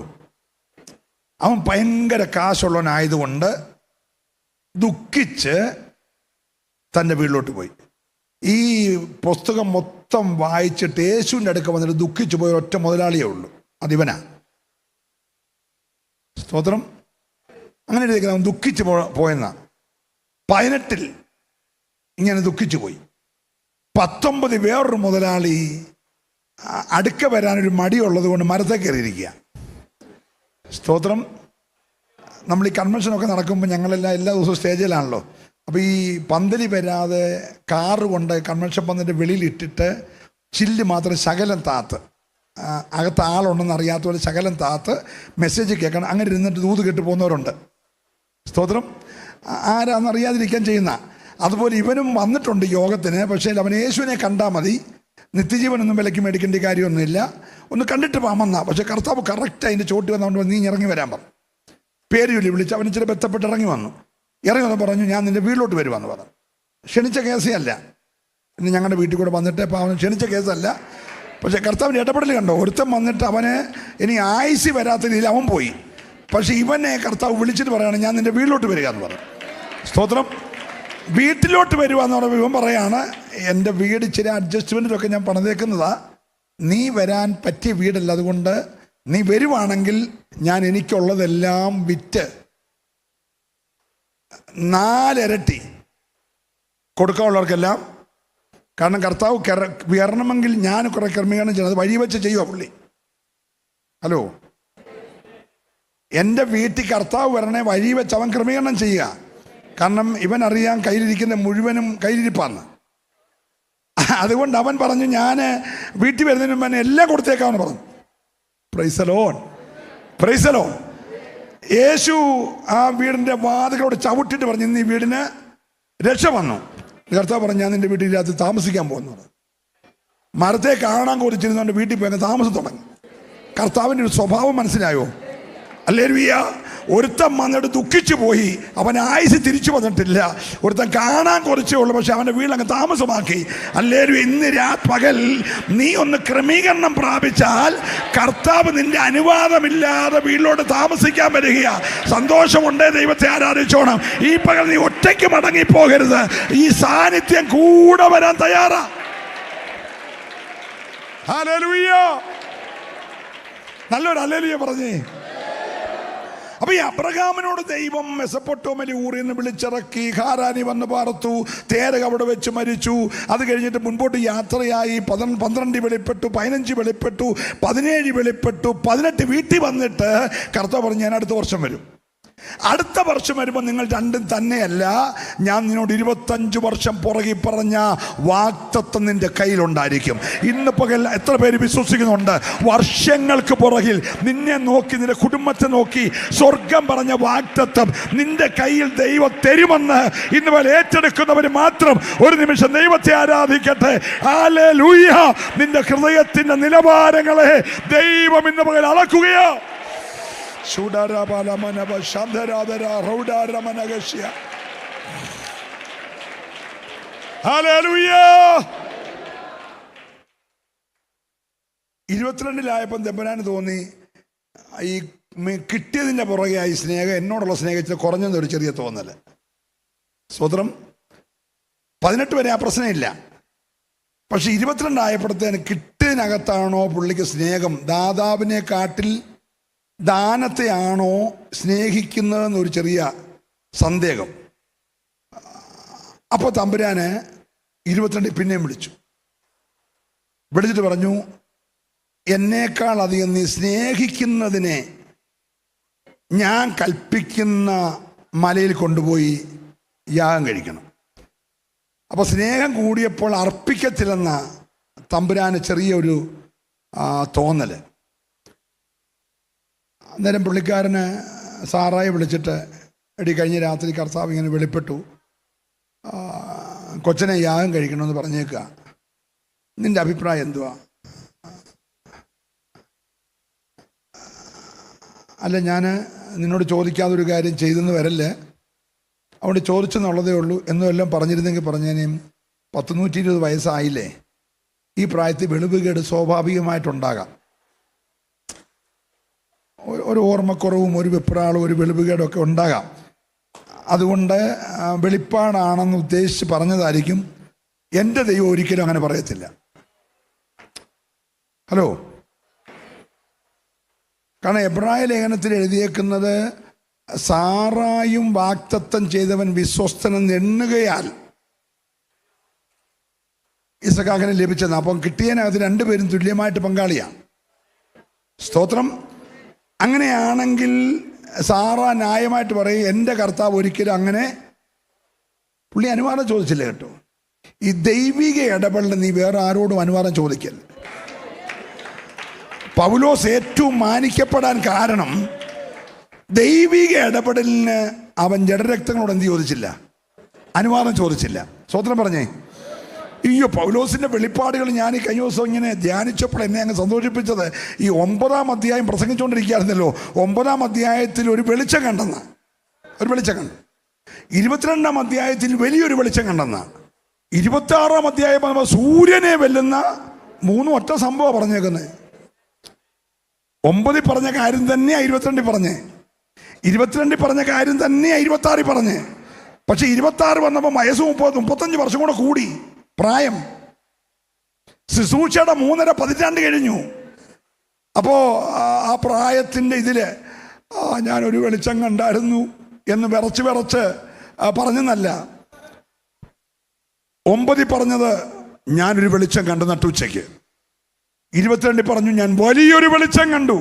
അവൻ ഭയങ്കര കാശുള്ളവനായതുകൊണ്ട് ദുഃഖിച്ച് തൻ്റെ വീട്ടിലോട്ട് പോയി. ഈ പുസ്തകം മൊത്തം വായിച്ചിട്ട് യേശുവിൻ്റെ അടുക്ക വന്നിട്ട് ദുഃഖിച്ചു പോയ ഒറ്റ മുതലാളിയേ ഉള്ളൂ, അതിവനാ. സ്തോത്രം. അങ്ങനെ എഴുതിയിരിക്കുന്നത് അവൻ ദുഃഖിച്ച് പോയെന്നാ. 18 ഇങ്ങനെ ദുഃഖിച്ചു പോയി. 19 വേറൊരു മുതലാളി അടുക്ക വരാനൊരു മടിയുള്ളത് കൊണ്ട് മരത്തെ കയറിയിരിക്കുക. സ്തോത്രം. നമ്മൾ ഈ കൺവെൻഷനൊക്കെ നടക്കുമ്പോൾ ഞങ്ങളെല്ലാം എല്ലാ ദിവസവും സ്റ്റേജിലാണല്ലോ. അപ്പോൾ ഈ പന്തലി വരാതെ കാറ് കൊണ്ട് കൺവെൻഷൻ പന്തലിൻ്റെ വെളിയിലിട്ടിട്ട് ചില്ല് മാത്രം ശകലം താത്ത്, അകത്ത് ആളുണ്ടെന്ന് അറിയാത്ത പോലെ ശകലം താത്ത് മെസ്സേജ് കേൾക്കണം. അങ്ങനെ ഇരുന്നിട്ട് ദൂത് കേട്ട് പോകുന്നവരുണ്ട്. സ്തോത്രം. ആരാന്നറിയാതിരിക്കാൻ ചെയ്യുന്ന. അതുപോലെ ഇവനും വന്നിട്ടുണ്ട് യോഗത്തിന്. പക്ഷേ അവൻ യേശുവിനെ കണ്ടാൽ മതി, നിത്യജീവനൊന്നും വിലയ്ക്ക് മേടിക്കേണ്ട കാര്യമൊന്നുമില്ല, ഒന്ന് കണ്ടിട്ട് പാമെന്നാ. പക്ഷേ കർത്താവ് കറക്റ്റ് അതിൻ്റെ ചോട്ടി വന്നുകൊണ്ട് നീ ഇറങ്ങി വരാൻ പറഞ്ഞു. പേര് ചൊല്ലി വിളിച്ച് അവന് ഇച്ചിരി ബന്ധപ്പെട്ട് ഇറങ്ങി വന്നു. ഇറങ്ങി വന്ന് പറഞ്ഞു, ഞാൻ നിൻ്റെ വീട്ടിലോട്ട് വരുവാന്ന് പറഞ്ഞു. ക്ഷണിച്ച കേസേ അല്ല. ഇനി ഞങ്ങളുടെ വീട്ടിൽ കൂടെ വന്നിട്ട് ഇപ്പോൾ അവൻ ക്ഷണിച്ച കേസല്ല. പക്ഷേ കർത്താവിൻ്റെ ഇടപെടൽ കണ്ടോ? ഒരുത്തൻ വന്നിട്ട് അവന് ഇനി ആയുസ് വരാത്ത രീതിയിൽ അവൻ പോയി. പക്ഷെ ഇവനെ കർത്താവ് വിളിച്ചിട്ട് പറയുകയാണ്, ഞാൻ നിൻ്റെ വീട്ടിലോട്ട് വരിക എന്ന് പറഞ്ഞു. സ്തോത്രം. വീട്ടിലോട്ട് വരിക എന്ന് പറയുമ്പോൾ ഇവൻ പറയാണ്, എൻ്റെ വീട് ഇച്ചിരി അഡ്ജസ്റ്റ്മെൻറ്റിലൊക്കെ ഞാൻ പണിതേക്കുന്നതാ, നീ വരാൻ പറ്റിയ വീടല്ല, അതുകൊണ്ട് നീ വരുവാണെങ്കിൽ ഞാൻ എനിക്കുള്ളതെല്ലാം വിറ്റ് 4 ഇരട്ടി കൊടുക്കാനുള്ളവർക്കെല്ലാം. കാരണം കർത്താവ് വരണമെങ്കിൽ ഞാൻ കുറെ ക്രമീകരണം ചെയ്യണം. അത് വഴി വെച്ച് ചെയ്യുക പുള്ളി. ഹലോ, എൻ്റെ വീട്ടിൽ കർത്താവ് വരണേ വഴി വെച്ച് അവൻ ക്രമീകരണം ചെയ്യുക. കാരണം ഇവൻ അറിയാൻ കയ്യിലിരിക്കുന്ന മുഴുവനും കയ്യിലിരിപ്പാന്ന്. അതുകൊണ്ട് അവൻ പറഞ്ഞു, ഞാൻ വീട്ടിൽ വരുന്നതിന് മുമ്പ് എല്ലാം കൊടുത്തേക്കാമെന്ന് പറഞ്ഞു. Praise the lord, praise the lord. യേശു ആ വീടിൻ്റെ വാതിലോട് ചവിട്ടിട്ട് പറഞ്ഞു, ഇന്ന് ഈ വീടിന് രക്ഷ വന്നു. കർത്താവ് പറഞ്ഞു, ഞാൻ നിൻ്റെ വീട്ടിൽ രാത്രി താമസിക്കാൻ പോകുന്നു. മരത്തെ കാണാൻ കൊതിച്ചിരുന്നുകൊണ്ട് വീട്ടിൽ പോയി താമസം തുടങ്ങി. കർത്താവിൻ്റെ ഒരു സ്വഭാവം മനസ്സിലായോ? ഹല്ലേലൂയ. ഒരുത്തൻ വന്നിട്ട് ദുഃഖിച്ചു പോയി, അവൻ ആയുസ് തിരിച്ചു വന്നിട്ടില്ല. ഒരുത്തൻ കാണാൻ കുറച്ചേ ഉള്ളൂ, പക്ഷെ അവൻ്റെ വീടങ്ങ് താമസമാക്കി. ഹല്ലേലൂയ. ഇന്ന് പകൽ നീ ഒന്ന് ക്രമീകരണം പ്രാപിച്ചാൽ കർത്താവ് നിന്റെ അനുവാദമില്ലാതെ വീട്ടിലോട്ട് താമസിക്കാൻ വരിക. സന്തോഷമുണ്ടേ? ദൈവത്തെ ആരാധിച്ചോണം. ഈ പകൽ നീ ഒറ്റയ്ക്ക് മടങ്ങിപ്പോകരുത്. ഈ സാന്നിധ്യം കൂടെ വരാൻ തയ്യാറാ. ഹല്ലേലൂയ. നല്ലൊരു ഹല്ലേലൂയ പറഞ്ഞേ. അപ്പൊ ഈ അബ്രഹാമിനോട് ദൈവം മെസൊപ്പൊട്ടേമിയ ഊരിൽ നിന്ന് വിളിച്ചിറക്കി. ഹാരാനി വന്ന് പാർത്തു. തേരക അവിടെ വെച്ച് മരിച്ചു. അത് കഴിഞ്ഞിട്ട് മുൻപോട്ട് യാത്രയായി. 12 വെളിപ്പെട്ടു, 15 വെളിപ്പെട്ടു, 17 വെളിപ്പെട്ടു, 18 വീട്ടിൽ വന്നിട്ട് കർത്താവ് പറഞ്ഞു, ഞാൻ അടുത്ത വർഷം വരും. അടുത്ത വർഷം വരുമ്പോൾ നിങ്ങൾ രണ്ടും തന്നെയല്ല, ഞാൻ നിന്നോട് 25 വർഷം പുറകിൽ പറഞ്ഞ വാഗ്ദത്തം നിന്റെ കയ്യിലുണ്ടായിരിക്കും. ഇന്ന് പകൽ എത്ര പേര് വിശ്വസിക്കുന്നുണ്ട്? വർഷങ്ങൾക്ക് പുറകിൽ നിന്നെ നോക്കി, നിന്റെ കുടുംബത്തെ നോക്കി സ്വർഗം പറഞ്ഞ വാഗ്ദത്തം നിന്റെ കയ്യിൽ ദൈവം തരുമെന്ന് ഇന്ന് പകൽ ഏറ്റെടുക്കുന്നവർ മാത്രം ഒരു നിമിഷം ദൈവത്തെ ആരാധിക്കട്ടെ. ഹല്ലേലൂയ. നിന്റെ ഹൃദയത്തിന്റെ നിലവാരങ്ങളെ ദൈവം ഇന്ന് പകൽ അളക്കുകയോ. ഹല്ലേലൂയ. 22-ലായപ്പം തെമ്പനാന് തോന്നി, ഈ കിട്ടിയതിൻ്റെ പുറകെയായി സ്നേഹം, എന്നോടുള്ള സ്നേഹത്തിൽ കുറഞ്ഞെന്നൊരു ചെറിയ തോന്നല്. സ്വതന്ത്രം. 18 വരെ ആ പ്രശ്നമില്ല. പക്ഷെ 22 ആയപ്പോഴത്തേന് കിട്ടിയതിനകത്താണോ പുള്ളിക്ക് സ്നേഹം, ദാതാവിനെ കാട്ടിൽ ദാനത്തെയാണോ സ്നേഹിക്കുന്നതെന്നൊരു ചെറിയ സന്ദേഹം. അപ്പോൾ തമ്പുരാന് 22 പിന്നെയും വിളിച്ചിട്ട് പറഞ്ഞു, എന്നേക്കാൾ അധികം നീ സ്നേഹിക്കുന്നതിനെ ഞാൻ കൽപ്പിക്കുന്ന മലയിൽ കൊണ്ടുപോയി യാഗം കഴിക്കണം. അപ്പോൾ സ്നേഹം കൂടിയപ്പോൾ അർപ്പിക്കത്തില്ലെന്ന തമ്പുരാന് ചെറിയൊരു തോന്നല്. അന്നേരം പുള്ളിക്കാരന് സാറായെ വിളിച്ചിട്ട്, എടി കഴിഞ്ഞ രാത്രി കർത്താവ് ഇങ്ങനെ വെളിപ്പെട്ടു, കൊച്ചനെ യാഗം കഴിക്കണമെന്ന് പറഞ്ഞേക്കുക, നിന്റെ അഭിപ്രായം എന്തുവാ? അല്ല, ഞാൻ നിന്നോട് ചോദിക്കാതെ ഒരു കാര്യം ചെയ്തെന്ന് വരല്ലേ, അവിടെ ചോദിച്ചെന്നുള്ളതേ ഉള്ളൂ എന്നും എല്ലാം പറഞ്ഞിരുന്നെങ്കിൽ പറഞ്ഞേനേയും. 120 വയസ്സായില്ലേ, ഈ പ്രായത്തിൽ വെളിവുകേട് സ്വാഭാവികമായിട്ടുണ്ടാകാം. ഒരു ഓർമ്മക്കുറവും ഒരു വെപ്രാളും ഒരു വെളിവുകേടും ഒക്കെ ഉണ്ടാകാം. അതുകൊണ്ട് വെളിപ്പാടാണെന്ന് ഉദ്ദേശിച്ച് പറഞ്ഞതായിരിക്കും. എൻ്റെ ദൈവം ഒരിക്കലും അങ്ങനെ പറയത്തില്ല. ഹലോ. കാരണം എബ്രായ ലേഖനത്തിൽ എഴുതിയേക്കുന്നത്, സാറായും വാഗ്ദത്തം ചെയ്തവൻ വിശ്വസ്തനെന്ന് എണ്ണുകയാൽ ഇസഹാക്കിന് ലഭിച്ചത്. അപ്പം കിട്ടിയതിനകത്ത് 2 പേരും തുല്യമായിട്ട് പങ്കാളിയാണ്. സ്തോത്രം. അങ്ങനെയാണെങ്കിൽ സാറ ന്യായമായിട്ട് പറയും, എൻ്റെ കർത്താവ് ഒരിക്കലും അങ്ങനെ, പുള്ളി അനുവാദം ചോദിച്ചില്ല കേട്ടോ. ഈ ദൈവിക ഇടപെടൽ നീ വേറെ ആരോടും അനുവാദം ചോദിക്കല്ല. പൗലോസ് ഏറ്റവും മാനിക്കപ്പെടാൻ കാരണം ദൈവിക ഇടപെടലിന് അവൻ ജഡരക്തങ്ങളോട് എന്ത് ചോദിച്ചില്ല? അനുവാദം ചോദിച്ചില്ല. സ്വതന്ത്രം പറഞ്ഞേ. അയ്യോ, പൗലോസിൻ്റെ വെളിപ്പാടുകൾ ഞാൻ ഈ കഴിഞ്ഞ ദിവസം ഇങ്ങനെ ധ്യാനിച്ചപ്പോൾ എന്നെ അങ്ങ് സന്തോഷിപ്പിച്ചത്, ഈ 9-ാം അധ്യായം പ്രസംഗിച്ചുകൊണ്ടിരിക്കുകയായിരുന്നല്ലോ. 9-ാം അധ്യായത്തിൽ ഒരു വെളിച്ചം കണ്ടെന്ന, ഒരു വെളിച്ചം കണ്ടു. 22-ാം അധ്യായത്തിൽ വലിയൊരു വെളിച്ചം കണ്ടെന്ന. 26-ാം അധ്യായം സൂര്യനെ വെല്ലുന്ന 3 ഒറ്റ സംഭവം പറഞ്ഞേക്കുന്നത്. 9 പറഞ്ഞ കാര്യം തന്നെയാ 22 പറഞ്ഞേ, 22 പറഞ്ഞ കാര്യം തന്നെയാ 26 പറഞ്ഞേ. പക്ഷെ 26 വന്നപ്പോൾ വയസ്സ് 35 വർഷം കൂടെ കൂടി പ്രായം. ശുശ്രൂഷയുടെ 3.5 പതിറ്റാണ്ട് കഴിഞ്ഞു. അപ്പോ ആ പ്രായത്തിന്റെ ഇതില് ഞാനൊരു വെളിച്ചം കണ്ടായിരുന്നു എന്ന് വിറച്ച് പറഞ്ഞെന്നല്ല. 9 പറഞ്ഞത് ഞാനൊരു വെളിച്ചം കണ്ടു നട്ടുച്ചയ്ക്ക്. 22 പറഞ്ഞു ഞാൻ വലിയൊരു വെളിച്ചം കണ്ടു.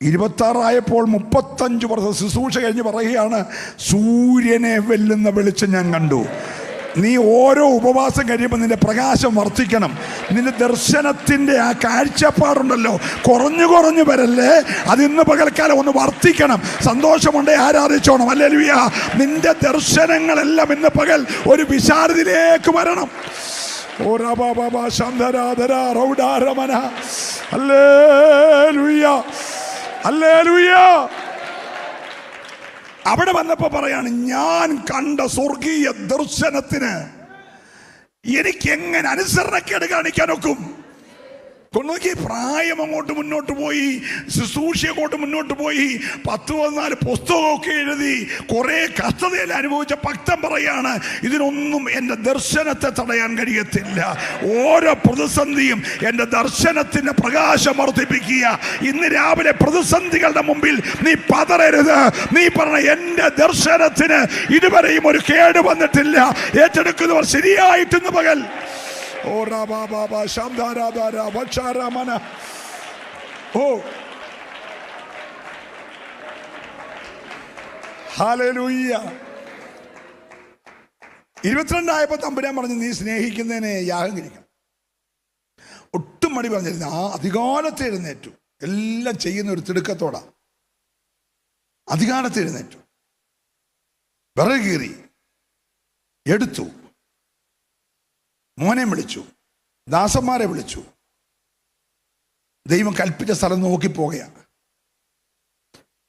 26 ആയപ്പോൾ 35 വർഷം ശുശ്രൂഷ കഴിഞ്ഞ് പറയുകയാണ്, സൂര്യനെ വെല്ലുന്ന വെളിച്ചം ഞാൻ കണ്ടു. നീ ഓരോ ഉപവാസം കഴിയുമ്പോൾ നിന്റെ പ്രകാശം വർദ്ധിക്കണം. നിന്റെ ദർശനത്തിന്റെ ആ കാഴ്ചപ്പാടുണ്ടല്ലോ, കുറഞ്ഞു വരല്ലേ, അത് ഇന്ന് പകൽക്കാലം ഒന്ന് വർദ്ധിക്കണം. സന്തോഷമുണ്ടേ ആരാധിച്ചോണം. ഹല്ലേലൂയ. നിന്റെ ദർശനങ്ങളെല്ലാം ഇന്ന് പകൽ ഒരു വിശാലതയിലേക്ക് വരണം. അവിടെ വന്നപ്പോ പറയാണ്, ഞാൻ കണ്ട സ്വർഗീയ ദർശനത്തിന് എനിക്ക് എങ്ങനെ അനുസരണക്കേട് കാണിക്കാനൊക്കും? നോക്കി, പ്രായം അങ്ങോട്ട് മുന്നോട്ട് പോയി, ശുശ്രൂഷ അങ്ങോട്ട് മുന്നോട്ട് പോയി, 10-14 പുസ്തകമൊക്കെ എഴുതി കുറെ കഷ്ടതയിൽ അനുഭവിച്ച ഭക്തൻ പറയാണ്, ഇതിനൊന്നും എൻ്റെ ദർശനത്തെ തടയാൻ കഴിയത്തില്ല. ഓരോ പ്രതിസന്ധിയും എൻ്റെ ദർശനത്തിന്റെ പ്രകാശം വർദ്ധിപ്പിക്കുക. ഇന്ന് രാവിലെ പ്രതിസന്ധികളുടെ മുമ്പിൽ നീ പതറരുത്. നീ പറഞ്ഞ എൻ്റെ ദർശനത്തിന് ഇതുവരെയും ഒരു കേട് വന്നിട്ടില്ല. ഏറ്റെടുക്കുന്നവർ ശരിയായിട്ടെന്ന് പകൽ ഹല്ലേലൂയ. 22 ആയപ്പോൾ തമ്പുരാൻ പറഞ്ഞു, നീ സ്നേഹിക്കുന്നതിനെ യാഗം കഴിക്കണം. ഒട്ടും മടി പറഞ്ഞിരുന്നു. ആ അധികാലത്ത് എഴുന്നേറ്റു. എല്ലാം ചെയ്യുന്ന ഒരു തിടുക്കത്തോടാ അധികാലത്ത് എഴുന്നേറ്റു. വിറക് കീറി എടുത്തു. മോനെ വിളിച്ചു, ദാസന്മാരെ വിളിച്ചു. ദൈവം കൽപ്പിച്ച സ്ഥലം നോക്കി പോകുകയാണ്.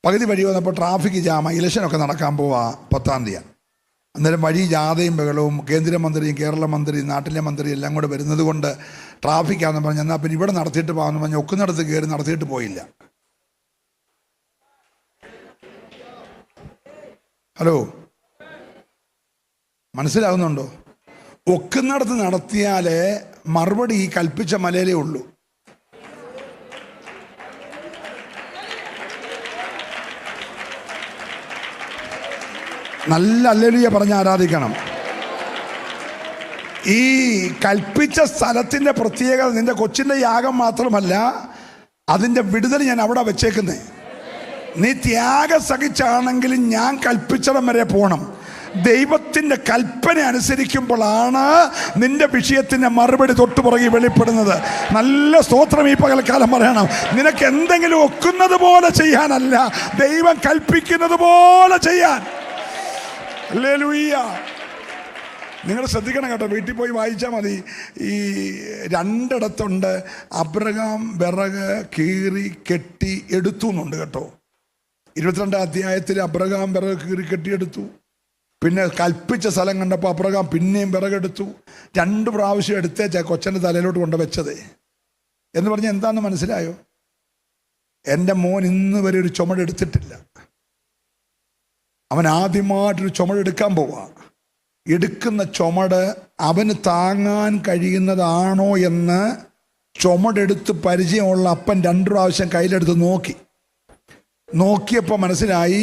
പകുതി വഴി വന്നപ്പോൾ ട്രാഫിക് ജാമ, ഇലക്ഷനൊക്കെ നടക്കാൻ പോവാ 10-ാം തീയതി. അന്നേരം വഴി ജാഥയും ബഹളവും, കേന്ദ്രമന്ത്രിയും കേരള മന്ത്രിയും നാട്ടിലെ മന്ത്രിയും എല്ലാം കൂടെ വരുന്നത് കൊണ്ട് ട്രാഫിക്കാന്ന് പറഞ്ഞ്, എന്നാൽ പിന്നെ ഇവിടെ നടത്തിയിട്ട് പോകാമെന്ന് പറഞ്ഞ് ഒക്കുന്നിടത്ത് കയറി നടത്തിയിട്ട് പോയില്ല. ഹലോ, മനസ്സിലാകുന്നുണ്ടോ? ഒക്കുന്നിടത്ത് നടത്തിയാലേ മറുപടി ഈ കൽപ്പിച്ച മലയിലേ ഉള്ളൂ. നല്ല ഹല്ലേലൂയ പറഞ്ഞ് ആരാധിക്കണം. ഈ കൽപ്പിച്ച സ്ഥലത്തിന്റെ പ്രത്യേകത നിന്റെ കൊച്ചിന്റെ യാഗം മാത്രമല്ല, അതിന്റെ വിടുതൽ ഞാൻ അവിടെ വെച്ചേക്കുന്നേ. നീ ത്യാഗം സഹിച്ചാണെങ്കിലും ഞാൻ കൽപ്പിച്ചിടം വരെ പോകണം. ദൈവത്തിന്റെ കൽപ്പന അനുസരിക്കുമ്പോഴാണ് നിന്റെ വിഷയത്തിന്റെ മറുപടി തൊട്ടുപുറകെ വെളിപ്പെടുന്നത്. നല്ല സ്തോത്രം ഈ പകൽക്കാലം പറയണം. നിനക്ക് എന്തെങ്കിലും ഒക്കുന്നത് പോലെ ചെയ്യാനല്ല, ദൈവം കൽപ്പിക്കുന്നത് പോലെ ചെയ്യാൻ. ഹല്ലേലൂയ. നിങ്ങൾ ശ്രദ്ധിക്കണം കേട്ടോ, വീട്ടിൽ പോയി വായിച്ചാൽ മതി. ഈ 2 ഇടത്തുണ്ട് അബ്രഹാം വിറക് കീറി കെട്ടി എടുത്തു എന്നുണ്ട് കേട്ടോ. 22-ാം അധ്യായത്തിൽ അബ്രഹാം വിറക് കീറി കെട്ടിയെടുത്തു. പിന്നെ കൽപ്പിച്ച സ്ഥലം കണ്ടപ്പോൾ അബ്രഹാം പിന്നെയും വിറകെടുത്തു. 2 പ്രാവശ്യം എടുത്തേച്ചാ കൊച്ചൻ്റെ തലയിലോട്ട് കൊണ്ടുവച്ചത്. എന്ന് പറഞ്ഞാൽ എന്താണെന്ന് മനസ്സിലായോ? എൻ്റെ മോൻ ഇന്ന് വരെ ഒരു ചുമടെടുത്തിട്ടില്ല. അവൻ ആദ്യമായിട്ടൊരു ചുമടെടുക്കാൻ പോവാ. എടുക്കുന്ന ചുമട് അവന് താങ്ങാൻ കഴിയുന്നതാണോ എന്ന് ചുമടെടുത്ത് പരിചയമുള്ള അപ്പൻ 2 പ്രാവശ്യം കയ്യിലെടുത്ത് നോക്കിയപ്പോൾ മനസ്സിലായി,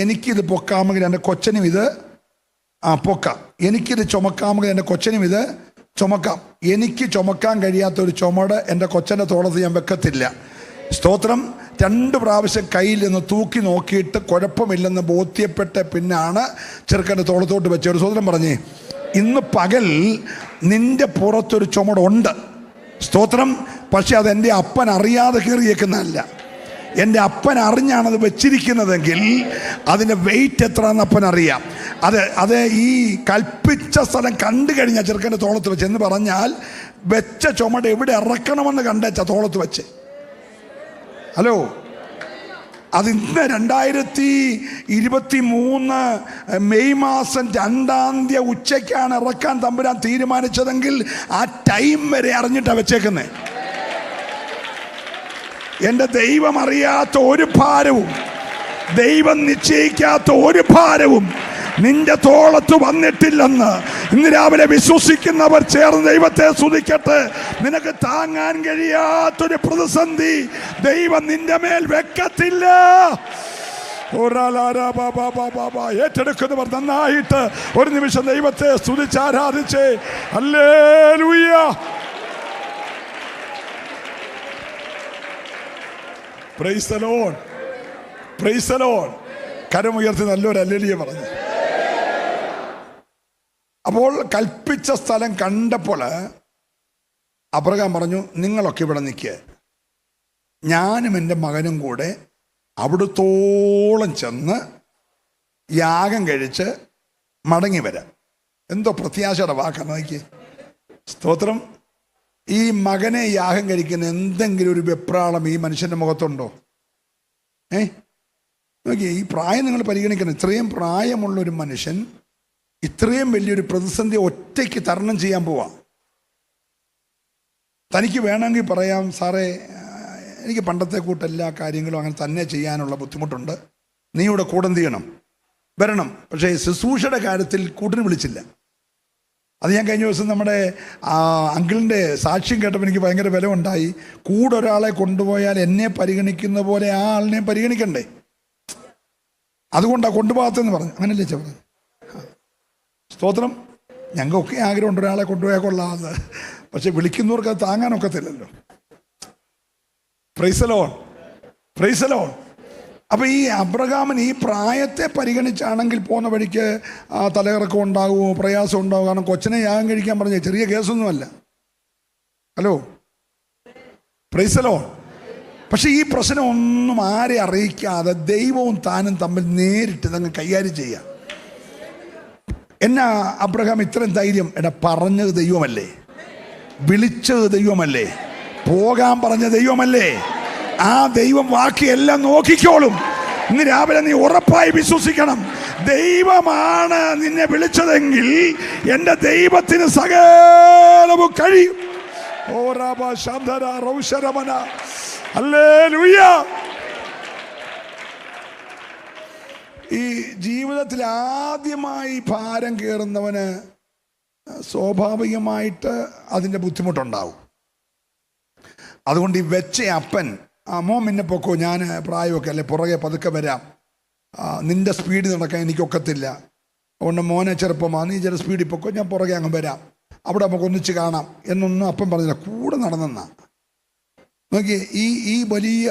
എനിക്കിത് പൊക്കാമെങ്കിൽ എൻ്റെ കൊച്ചനും ഇത് പൊക്കാം, എനിക്കിത് ചുമക്കാമെങ്കിൽ എൻ്റെ കൊച്ചനും ഇത് ചുമക്കാം. എനിക്ക് ചുമക്കാൻ കഴിയാത്തൊരു ചുമട് എൻ്റെ കൊച്ചൻ്റെ തോളത്ത് ഞാൻ വെക്കത്തില്ല. സ്തോത്രം. 2 പ്രാവശ്യം കയ്യിൽ നിന്ന് തൂക്കി നോക്കിയിട്ട് കുഴപ്പമില്ലെന്ന് ബോധ്യപ്പെട്ട പിന്നാണ് ചെറുക്കൻ്റെ തോളത്തോട്ട് വെച്ച ഒരു സ്തോത്രം പറഞ്ഞേ. ഇന്ന് പകൽ നിന്റെ പുറത്തൊരു ചുമടുണ്ട്. സ്തോത്രം. പക്ഷെ അതെൻ്റെ അപ്പൻ അറിയാതെ കീറിയേക്കുന്നതല്ല. എൻ്റെ അപ്പൻ അറിഞ്ഞാണത് വെച്ചിരിക്കുന്നതെങ്കിൽ അതിൻ്റെ വെയിറ്റ് എത്രയെന്ന് അപ്പൻ അറിയാം. അത് ഈ കൽപ്പിച്ച സ്ഥലം കണ്ടു കഴിഞ്ഞാൽ ചെറുക്കൻ്റെ തോളത്ത് വെച്ച് എന്ന് പറഞ്ഞാൽ വെച്ച ചുമട് എവിടെ ഇറക്കണമെന്ന് കണ്ടേച്ചാ തോളത്ത് വെച്ച്. ഹലോ, അത് ഇന്ന് 2023 മെയ് മാസം 2-ാം തീയതി ഉച്ചയ്ക്കാണ് ഇറക്കാൻ തമ്പുരാൻ തീരുമാനിച്ചതെങ്കിൽ ആ ടൈം വരെ അറിഞ്ഞിട്ടാണ് വെച്ചേക്കുന്നത്. എൻ്റെ ദൈവം അറിയാത്ത ഒരു ഭാരവും, ദൈവം നിശ്ചയിക്കാത്ത ഒരു ഭാരവും നിന്റെ തോളത്ത് വന്നിട്ടില്ലെന്ന് ഇന്ന് രാവിലെ വിശ്വസിക്കുന്നവർ ചേർന്ന് ദൈവത്തെ സ്തുതിക്കട്ടെ. നിനക്ക് താങ്ങാൻ കഴിയാത്തൊരു പ്രതിസന്ധി ദൈവം നിന്റെ മേൽ വെക്കത്തില്ല. ഏറ്റെടുക്കുന്നവർ നന്നായിട്ട് ഒരു നിമിഷം ദൈവത്തെ സ്തുതിച്ചാരാധിച്ചേ. ഹല്ലേലൂയ. Praise the lord, praise the lord. കരമുയർത്തി നല്ലൊരു ഹല്ലേലൂയ പറഞ്ഞു. അപ്പോൾ കൽപ്പിച്ച സ്ഥലം കണ്ടപ്പോൾ അബ്രഹാം പറഞ്ഞു, നിങ്ങളൊക്കെ ഇവിടെ നിൽക്കുക, ഞാനും എൻ്റെ മകനും കൂടെ അവിടുത്തോളം ചെന്ന് യാഗം കഴിച്ച് മടങ്ങി വരാം. എന്തോ പ്രത്യാശയുടെ വാക്കാണ് നോക്കി. സ്തോത്രം. ഈ മകനെ യാഗം കഴിക്കുന്ന എന്തെങ്കിലും ഒരു വെപ്രാളം ഈ മനുഷ്യൻ്റെ മുഖത്തുണ്ടോ? നോക്കി, ഈ പ്രായം നിങ്ങൾ പരിഗണിക്കണം. ഇത്രയും പ്രായമുള്ളൊരു മനുഷ്യൻ ഇത്രയും വലിയൊരു പ്രതിസന്ധി ഒറ്റയ്ക്ക് തരണം ചെയ്യാൻ പോവാം. തനിക്ക് വേണമെങ്കിൽ പറയാം, സാറേ എനിക്ക് പണ്ടത്തെ കൂട്ടെല്ലാ കാര്യങ്ങളും അങ്ങനെ തന്നെ ചെയ്യാനുള്ള ബുദ്ധിമുട്ടുണ്ട്, നീ ഇവിടെ കൂടെ എന്ത് ചെയ്യണം, വരണം. പക്ഷേ ശുശ്രൂഷയുടെ കാര്യത്തിൽ കൂട്ടിന് വിളിച്ചില്ല. അത് ഞാൻ കഴിഞ്ഞ ദിവസം നമ്മുടെ അങ്കിളിൻ്റെ സാക്ഷ്യം കേട്ടപ്പോൾ എനിക്ക് ഭയങ്കര വില ഉണ്ടായി. കൂടെ ഒരാളെ കൊണ്ടുപോയാൽ എന്നെ പരിഗണിക്കുന്ന പോലെ ആ ആളിനെ പരിഗണിക്കണ്ടേ, അതുകൊണ്ടാണ് കൊണ്ടുപോകാത്തെന്ന് പറഞ്ഞു. അങ്ങനല്ലേ പറഞ്ഞു. സ്തോത്രം. ഞങ്ങൾക്കൊക്കെ ആഗ്രഹമുണ്ട് ഒരാളെ കൊണ്ടുപോയാൽ കൊള്ളാതെ, പക്ഷെ വിളിക്കുന്നവർക്ക് അത് താങ്ങാനൊക്കത്തില്ലല്ലോ. Praise the lord, praise the lord. അപ്പം ഈ അബ്രഹാമിന് ഈ പ്രായത്തെ പരിഗണിച്ചാണെങ്കിൽ പോകുന്ന വഴിക്ക് തലകറക്കം ഉണ്ടാകുമോ, പ്രയാസം ഉണ്ടാകും. കാരണം കൊച്ചിനെ യാഗം കഴിക്കാൻ പറഞ്ഞ ചെറിയ കേസൊന്നുമല്ല. Hello, praise the lord. പക്ഷെ ഈ പ്രശ്നം ഒന്നും ആരെ അറിയിക്കാതെ ദൈവവും താനും തമ്മിൽ നേരിട്ട് അങ്ങ് കൈകാര്യം ചെയ്യാം. എന്നാ അബ്രഹാം ഇത്രയും ധൈര്യം? എടാ, പറഞ്ഞത് ദൈവമല്ലേ, വിളിച്ചത് ദൈവമല്ലേ, പോകാൻ പറഞ്ഞ ദൈവമല്ലേ, ആ ദൈവം ബാക്കിയെല്ലാം നോക്കിക്കോളും. ഇന്ന് രാവിലെ നീ ഉറപ്പായി വിശ്വസിക്കണം, ദൈവമാണ് നിന്നെ വിളിച്ചതെങ്കിൽ എൻ്റെ ദൈവത്തിന് സകലവും കഴിയും. ഹല്ലേലൂയ. ഈ ജീവിതത്തിൽ ആദ്യമായി ഭാരം കയറുന്നവന് സ്വാഭാവികമായിട്ട് അതിൻ്റെ ബുദ്ധിമുട്ടുണ്ടാവും. അതുകൊണ്ട് ഈ വെച്ച അപ്പൻ, മോൻ പിന്നെ പൊക്കോ, ഞാൻ പ്രായമൊക്കെ അല്ലേ, പുറകെ പതുക്കെ വരാം, നിൻ്റെ സ്പീഡിൽ നടക്കാൻ എനിക്കൊക്കത്തില്ല, അതുകൊണ്ട് മോനെ ചെറുപ്പമാണ്, നീ ചില സ്പീഡിൽ പൊക്കോ, ഞാൻ പുറകെ അങ്ങ് വരാം, അവിടെ നമുക്ക് ഒന്നിച്ച് കാണാം എന്നൊന്നും അപ്പൻ പറഞ്ഞില്ല. കൂടെ നടന്നെന്നാ. നോക്കിയേ, ഈ വലിയ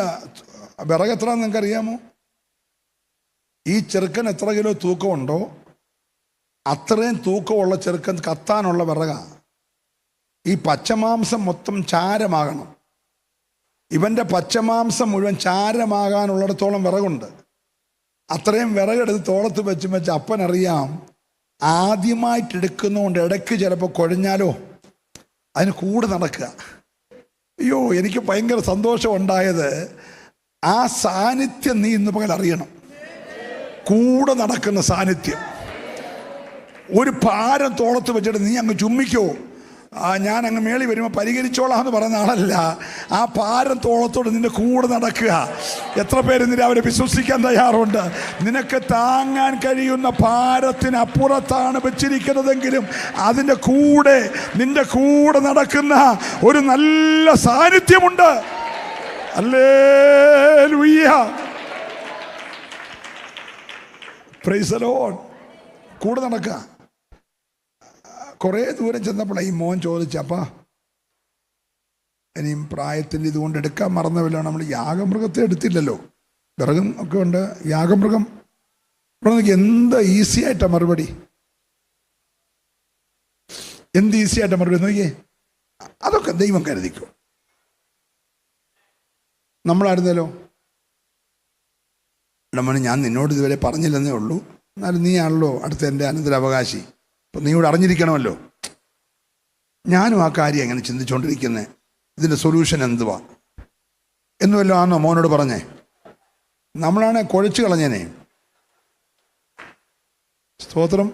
വിറക് എത്രയാണെന്ന് നിങ്ങൾക്ക് അറിയാമോ? ഈ ചെറുക്കൻ എത്ര കിലോ തൂക്കമുണ്ടോ അത്രയും തൂക്കമുള്ള ചെറുക്കൻ കത്താനുള്ള വിറകാണ്. ഈ പച്ചമാംസം മൊത്തം ചാരമാകണം. ഇവൻ്റെ പച്ചമാംസം മുഴുവൻ ചാരമാകാനുള്ളിടത്തോളം വിറകുണ്ട്. അത്രയും വിറകെടുത്ത് തോളത്ത് വെച്ച് അപ്പനറിയാം, ആദ്യമായിട്ടെടുക്കുന്നതുകൊണ്ട് ഇടയ്ക്ക് ചിലപ്പോൾ കുഴഞ്ഞാലോ അതിന് കൂടെ നടക്കുക. അയ്യോ, എനിക്ക് ഭയങ്കര സന്തോഷം ഉണ്ടായത് ആ സാന്നിധ്യം നീ ഇന്ന് പകൽ അറിയണം. കൂടെ നടക്കുന്ന സാന്നിധ്യം. ഒരു ഭാരം തോളത്ത് വെച്ചിട്ട് നീ അങ്ങ് ചുമ്മിക്കോ, ഞാൻ അങ്ങ് മേളി വരുമ്പോൾ പരിഹരിച്ചോളാം എന്ന് പറയുന്ന ആളല്ല. ആ ഭാരം തോളത്തോട് നിന്റെ കൂടെ നടക്കുക. എത്ര പേര് നിന്നെ അവരെ വിശ്വസിക്കാൻ തയ്യാറുണ്ട്? നിനക്ക് താങ്ങാൻ കഴിയുന്ന ഭാരത്തിനപ്പുറത്താണ് വെച്ചിരിക്കുന്നതെങ്കിലും അതിൻ്റെ കൂടെ, നിന്റെ കൂടെ നടക്കുന്ന ഒരു നല്ല സാന്നിധ്യമുണ്ട്. ഹല്ലേലൂയ, പ്രൈസ് ദി ലോർഡ്. കൂടെ നടക്കുക. കുറേ ദൂരം ചെന്നപ്പോഴാണ് ഈ മോൻ ചോദിച്ചപ്പാ, ഇനിയും പ്രായത്തിൻ്റെ ഇതുകൊണ്ട് എടുക്കാൻ മറന്നവല്ലോ, നമ്മൾ യാഗമൃഗത്തെ എടുത്തില്ലല്ലോ, വിറകും ഒക്കെ ഉണ്ട്, യാഗമൃഗം. ഇവിടെ നോക്കി, എന്ത് ഈസി ആയിട്ടാണ് മറുപടി, എന്ത് ഈസി ആയിട്ടാണ് മറുപടി നോക്കിയേ. അതൊക്കെ ദൈവം കരുതിക്കും. നമ്മളായിരുന്നല്ലോ, ഇടമോനെ ഞാൻ നിന്നോട് ഇതുവരെ പറഞ്ഞില്ലെന്നേ ഉള്ളൂ, എന്നാലും നീ ആണല്ലോ അടുത്ത എൻ്റെ അനന്തരാവകാശി, അപ്പം നീ ഇവിടെ അറിഞ്ഞിരിക്കണമല്ലോ. ഞാനും ആ കാര്യം എങ്ങനെ ചിന്തിച്ചുകൊണ്ടിരിക്കുന്നത്, ഇതിൻ്റെ സൊല്യൂഷൻ എന്തുവാ എന്നുവല്ലോ ആണോ മോനോട് പറഞ്ഞേ? നമ്മളാണ് കുഴച്ച് കളഞ്ഞേനെ. സ്തോത്രം.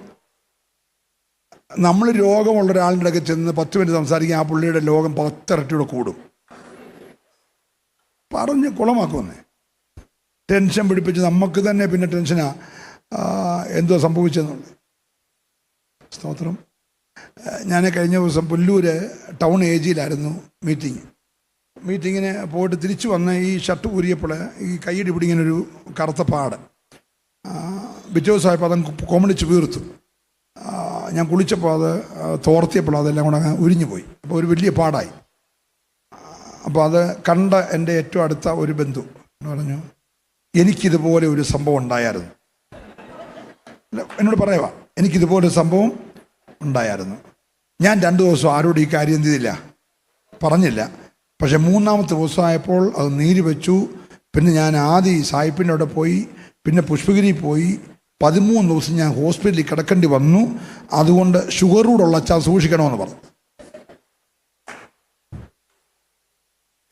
നമ്മൾ രോഗമുള്ള ഒരാളുടെ ഇടയ്ക്ക് ചെന്ന് 10 മിനിറ്റ് സംസാരിക്കാൻ ആ പുള്ളിയുടെ രോഗം 10 ഇരട്ടിയുടെ കൂടും. പറഞ്ഞ് കുളമാക്കുമെന്നേ. ടെൻഷൻ പിടിപ്പിച്ച് നമുക്ക് തന്നെ പിന്നെ ടെൻഷനാ എന്തോ സംഭവിച്ചെന്നുള്ളത്. സ്തോത്രം. ഞാൻ കഴിഞ്ഞ ദിവസം പുല്ലൂര് ടൗൺ ഏജിയിലായിരുന്നു മീറ്റിങ്ങിന് പോയിട്ട് തിരിച്ചു വന്ന് ഈ ഷർട്ട് ഊരിയപ്പോൾ ഈ കൈയ്യടി പിടിങ്ങനൊരു കറുത്ത പാട്. പിറ്റേ ദിവസമായപ്പോൾ അതങ്ങ് കൊമണിച്ച് വീർത്തു. ഞാൻ കുളിച്ചപ്പോൾ അത് തോർത്തിയപ്പോൾ അതെല്ലാം കൂടെ അങ്ങ് ഉരിഞ്ഞു പോയി. അപ്പോൾ ഒരു വലിയ പാടായി. അപ്പോൾ അത് കണ്ട എൻ്റെ ഏറ്റവും അടുത്ത ഒരു ബന്ധു പറഞ്ഞു, എനിക്കിതുപോലെ ഒരു സംഭവം ഉണ്ടായിരുന്നു. എന്നോട് പറയുക, എനിക്കിതുപോലെ ഒരു സംഭവം ഉണ്ടായിരുന്നു. ഞാൻ 2 ദിവസം ആരോടും ഈ കാര്യം എന്ത് ചെയ്തില്ല, പറഞ്ഞില്ല. പക്ഷെ 3-ാമത്തെ ദിവസമായപ്പോൾ അത് നീര് വെച്ചു. പിന്നെ ഞാൻ ആദ്യം സായിപ്പിൻ്റെ അവിടെ പോയി, പിന്നെ പുഷ്പഗിരി പോയി. 13 ദിവസം ഞാൻ ഹോസ്പിറ്റലിൽ കിടക്കേണ്ടി വന്നു. അതുകൊണ്ട് ഷുഗറൂടുള്ള അച്ഛാ സൂക്ഷിക്കണമെന്ന് പറഞ്ഞു.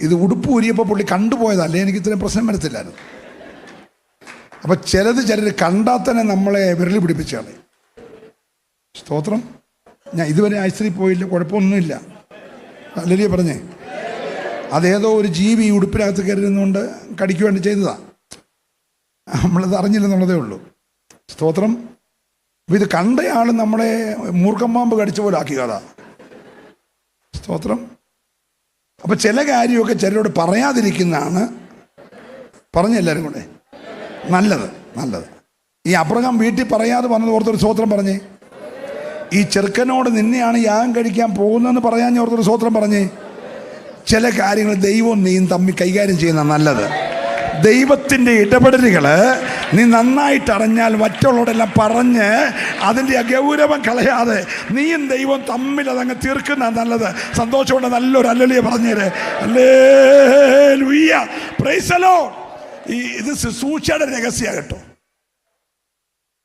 ഇത് ഉടുപ്പ് ഊരിയപ്പോൾ പുള്ളി കണ്ടുപോയതല്ലേ, എനിക്ക് ഇത്രയും പ്രശ്നം വരത്തില്ലായിരുന്നു. അപ്പം ചിലർ കണ്ടാൽ തന്നെ നമ്മളെ വിരൽ പിടിപ്പിച്ചാണ്. സ്തോത്രം. ഞാൻ ഇതുവരെ ആശുപത്രി പോയില്ല, കുഴപ്പമൊന്നുമില്ല. അല്ലേ പറഞ്ഞേ? അതേതോ ഒരു ജീവി ഉടുപ്പിനകത്ത് കയറുന്നുകൊണ്ട് കടിക്ക് വേണ്ടി ചെയ്തതാ, നമ്മളത് അറിഞ്ഞില്ലെന്നുള്ളതേ ഉള്ളൂ. സ്തോത്രം. അപ്പം ഇത് കണ്ടയാൾ നമ്മളെ മൂർഖമ്പാമ്പ് കടിച്ച പോലെ ആക്കി കഥ. സ്തോത്രം. അപ്പം ചില കാര്യമൊക്കെ ചിലരോട് പറയാതിരിക്കുന്നതാണ്, പറഞ്ഞെല്ലാവരും കൂടെ നല്ലത്. ഈ അബ്രഹാം വീട്ടിൽ പറയാതെ വന്നത് ഓർത്തൊരു സ്തോത്രം പറഞ്ഞേ. ഈ ചെറുക്കനോട് നിന്നെയാണ് യാഗം കഴിക്കാൻ പോകുന്നതെന്ന് പറയാൻ ഓർത്തൊരു സ്തോത്രം പറഞ്ഞേ. ചില കാര്യങ്ങൾ ദൈവവും നീയും തമ്മിൽ കൈകാര്യം ചെയ്യുന്ന നല്ലത്. ദൈവത്തിൻ്റെ ഇടപെടലുകൾ നീ നന്നായിട്ട് അറിഞ്ഞാൽ മറ്റുള്ളവരെല്ലാം പറഞ്ഞ് അതിൻ്റെ ഗൗരവം കളയാതെ നീയും ദൈവം തമ്മിൽ അതങ്ങ് തീർക്കുന്ന നല്ലത്. സന്തോഷമുണ്ട്. നല്ലൊരു അല്ലലിയ പറഞ്ഞേര്. ഹല്ലേലൂയ, പ്രൈസ് ദി ലോർഡ്. ഇത് ശുശ്രൂഷയുടെ രഹസ്യമാണ് കേട്ടോ.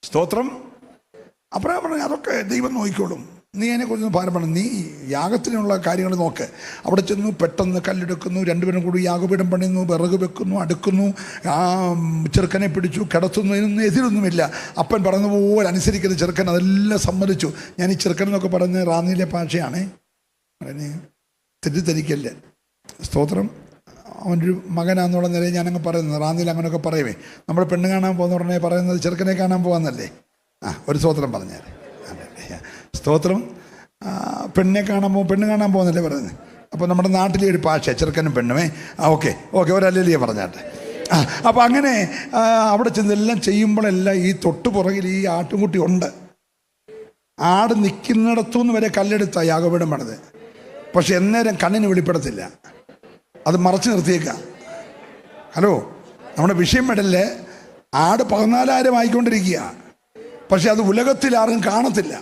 സ്തോത്രം. അബ്രഹാം പറഞ്ഞു, അതൊക്കെ ദൈവം നോക്കിക്കോളും, നീ അതിനെക്കുറിച്ചൊന്നും ഭാരപ്പെടണം. നീ യാഗത്തിനുള്ള കാര്യങ്ങൾ നോക്ക്. അവിടെ ചെന്നു, പെട്ടെന്ന് കല്ലെടുക്കുന്നു, 2 പേരും കൂടി യാഗപീഠം പണിയുന്നു, വിറക് വെക്കുന്നു, അടുക്കുന്നു, ആ ചെറുക്കനെ പിടിച്ചു കിടത്തുന്നു. ഇതിനൊന്നും എതിരൊന്നുമില്ല. അപ്പൻ പറയുന്ന പോലെ അനുസരിക്കുന്ന ചെറുക്കൻ അതെല്ലാം സമ്മതിച്ചു. ഞാൻ ഈ ചെറുക്കൻ എന്നൊക്കെ പറയുന്നത് റാന്നിയിലെ ഭാഷയാണ്, തെറ്റിദ്ധരിക്കല്ലേ. സ്തോത്രം. അവൻ്റെ മകനാന്നുള്ള നിലയിൽ ഞാനങ്ങ് പറയുന്നത്. റാന്നിയിൽ അങ്ങനെയൊക്കെ പറയുമേ. നമ്മൾ പെണ്ണ് കാണാൻ പോകുന്ന ഉടനെ പറയുന്നത് ചെറുക്കനെ കാണാൻ പോകാന്നല്ലേ. ഒരു സ്തോത്രം പറഞ്ഞാൽ. സ്തോത്രം. പെണ്ണ് കാണാൻ പോകുന്നല്ലേ പറയുന്നത്. അപ്പോൾ നമ്മുടെ നാട്ടിലെ ഒരു ഭാഷ ചെറുക്കനും പെണ്ണുമേ. ഓക്കെ ഒരല്ലേ പറഞ്ഞാട്ടെ. അപ്പോൾ അങ്ങനെ അവിടെ ചെന്നെല്ലാം ചെയ്യുമ്പോഴെല്ലാം ഈ തൊട്ടുപുറകിൽ ഈ ആട്ടുംകുട്ടി ഉണ്ട്. ആട് നിൽക്കുന്നിടത്തുനിന്ന് വരെ കല്ലെടുത്ത യാഗപീഠം പണിത്. പക്ഷെ എന്നേരം കണ്ണിന് വെളിപ്പെടത്തില്ല, അത് മറച്ചു നിർത്തിയേക്കാം. ഹലോ, നമ്മുടെ വിഷയം വിടല്ലേ. ആട് 14,000 ആയിക്കൊണ്ടിരിക്കുക, പക്ഷെ അത് ഉലകത്തിൽ ആരും കാണത്തില്ല.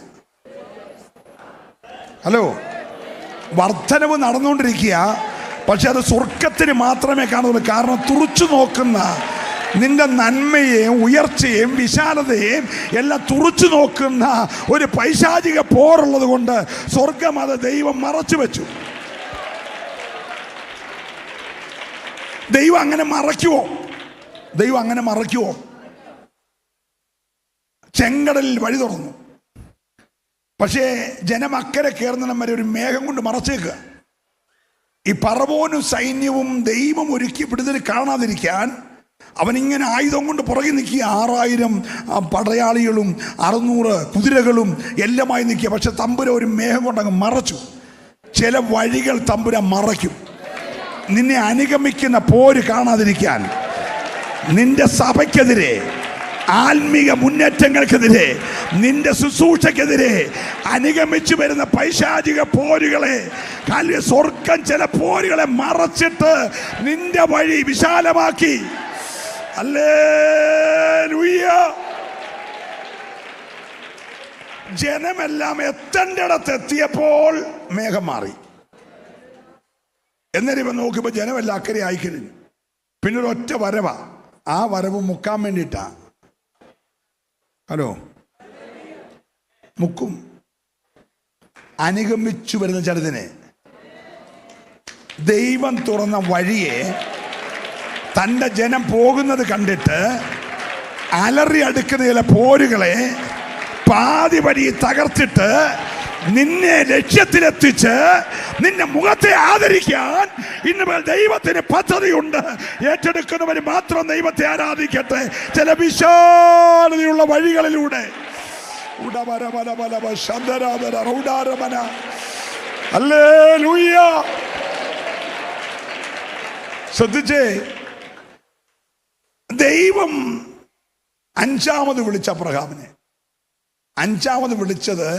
ഹലോ, വർധനവ് നടന്നുകൊണ്ടിരിക്കുക, പക്ഷെ അത് സ്വർഗത്തിന് മാത്രമേ കാണുള്ളൂ. കാരണം തുറച്ചു നോക്കുന്ന നിന്റെ നന്മയെയും ഉയർച്ചയും വിശാലതയും എല്ലാം തുറച്ചു നോക്കുന്ന ഒരു പൈശാചിക പോറുള്ളത് കൊണ്ട് സ്വർഗം അത് ദൈവം മറച്ചു വെച്ചു. ദൈവം അങ്ങനെ മറയ്ക്കുവോ? ചെങ്കടലിൽ വഴി തുറന്നു, പക്ഷേ ജനം അക്കരെ കയറുന്നിടം വരെ ഒരു മേഘം കൊണ്ട് മറച്ചേക്കുക. ഈ പറവോനും സൈന്യവും ദൈവം ഒരുക്കി വിടുതൽ കാണാതിരിക്കാൻ അവനിങ്ങനെ ആയുധം കൊണ്ട് പുറകെ നിൽക്കുക. 6000 പടയാളികളും 600 കുതിരകളും എല്ലാമായി നിൽക്കുക. പക്ഷെ തമ്പുര ഒരു മേഘം കൊണ്ടങ്ങ് മറച്ചു. ചില വഴികൾ തമ്പുര മറയ്ക്കും. നിന്നെ അനുഗമിക്കുന്ന പോര് കാണാതിരിക്കാൻ, നിന്റെ സഭയ്ക്കെതിരെ, ആത്മീക മുന്നേറ്റങ്ങൾക്കെതിരെ, നിന്റെ ശുശ്രൂഷക്കെതിരെ അനുഗമിച്ചു വരുന്ന പൈശാചിക പോരുകളെ സ്വർഗം ചില പോരുകളെ മറച്ചിട്ട് നിന്റെ വഴി വിശാലമാക്കി. ഹല്ലേലൂയ. ജനമെല്ലാം എത്തേണ്ടിടത്ത് എത്തിയപ്പോൾ മേഘം മാറി. എന്നേരം ഇവൻ നോക്കിയപ്പോൾ ജനമെല്ലാം അക്കരെ ആയിക്കഴിഞ്ഞു. പിന്നെ ഒരു ഒറ്റ വരവാ. ആ വരവ് മുക്കാൻ വേണ്ടിയിട്ടാ. ഹലോ, മുക്കും. അനുഗമിച്ചു വരുന്ന ചെറുതിനെ ദൈവം തുറന്ന വഴിയെ തൻ്റെ ജനം പോകുന്നത് കണ്ടിട്ട് അലറി അടുക്കുന്ന ചില പോരുകളെ പാതി വഴി തകർത്തിട്ട് നിന്നെ ലക്ഷ്യത്തിലെത്തിച്ച് നിന്നെ മുഖത്തെ ആദരിക്കാൻ ഇന്ന് ദൈവത്തിന് പദ്ധതിയുണ്ട്. ഏറ്റെടുക്കുന്നവർ മാത്രം ദൈവത്തെ ആരാധിക്കട്ടെ. ചില വിശാലതയുള്ള വഴികളിലൂടെ ശ്രദ്ധിച്ചേ, ദൈവം അഞ്ചാമത് വിളിച്ച അബ്രഹാമിനെ, അഞ്ചാമത് വിളിച്ചത്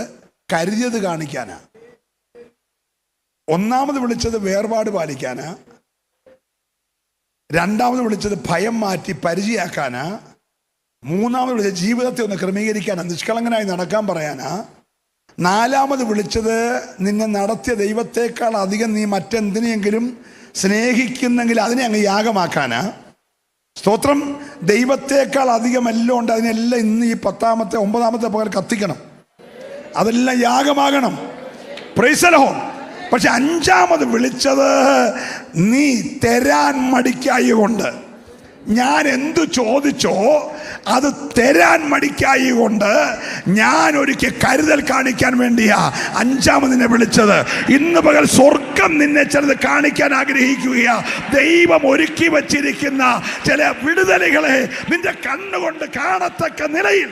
കരുതിയത് കാണിക്കാനാ. ഒന്നാമത് വിളിച്ചത് വേർപാട് പാലിക്കാനാ. രണ്ടാമത് വിളിച്ചത് ഭയം മാറ്റി പരിചയാക്കാനാ. മൂന്നാമത് വിളിച്ചത് ജീവിതത്തെ ഒന്ന് ക്രമീകരിക്കാനാ, നിഷ്കളങ്കനായി നടക്കാൻ പറയാനാ. നാലാമത് വിളിച്ചത് നിന്നെ നടത്തിയ ദൈവത്തെക്കാൾ അധികം നീ മറ്റെന്തിനെങ്കിലും സ്നേഹിക്കുന്നെങ്കിൽ അതിനെ അങ്ങ് യാഗമാക്കാനാ. സ്തോത്രം. ദൈവത്തെക്കാൾ അധികം എല്ലാം ഉണ്ട്, അതിനെല്ലാം ഇന്ന് ഈ 10ാമത്തെ 9ാമത്തെ പകൽ കത്തിക്കണം, അതെല്ലാം യാഗമാകണം. Price the lord. പക്ഷെ അഞ്ചാമത് വിളിച്ചത് നീ തരാൻ മടിക്കായി കൊണ്ട്, ഞാൻ എന്തു ചോദിച്ചോ അത് തരാൻ മടിക്കായി കൊണ്ട് ഞാൻ ഒരിക്കൽ കരുതൽ കാണിക്കാൻ വേണ്ടിയാ അഞ്ചാമതിനെ വിളിച്ചത്. ഇന്ന് പകൽ സ്വർഗം നിന്നെ ചിലത് കാണിക്കാൻ ആഗ്രഹിക്കുകയാ. ദൈവം ഒരുക്കി വച്ചിരിക്കുന്ന ചില വിടുതലുകളെ നിന്റെ കണ്ണുകൊണ്ട് കാണത്തക്ക നിലയിൽ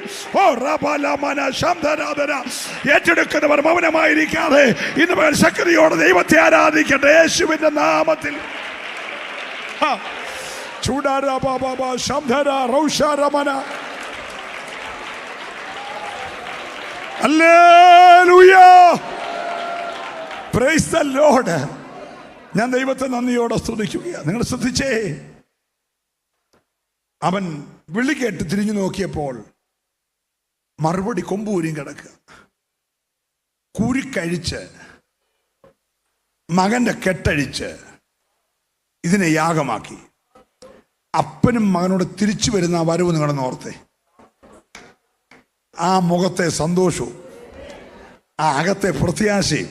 ഏറ്റെടുക്കുന്നവർ മൗനമായിരിക്കാതെ ഇന്ന് പകൽ ശക്തിയോടെ ദൈവത്തെ ആരാധിക്കട്ടെ യേശുവിന്റെ നാമത്തിൽ. Price the Lord. ഞാൻ ദൈവത്തെ നന്ദിയോടെ സ്തുതിക്കുകയാണ്. നിങ്ങൾ ശ്രദ്ധിച്ചേ, അവൻ വിളി കേട്ട് തിരിഞ്ഞു നോക്കിയപ്പോൾ മറുപടി കൊമ്പൂരിയും കിടക്കുക. കുരുക്കഴിച്ച് മകന്റെ കെട്ടഴിച്ച് ഇതിനെ യാഗമാക്കി. അപ്പനും മകനോട് തിരിച്ചു വരുന്ന ആ വരവ് നിങ്ങളെന്ന് ഓർത്തേ. ആ മുഖത്തെ സന്തോഷവും ആ അകത്തെ പ്രത്യാശയും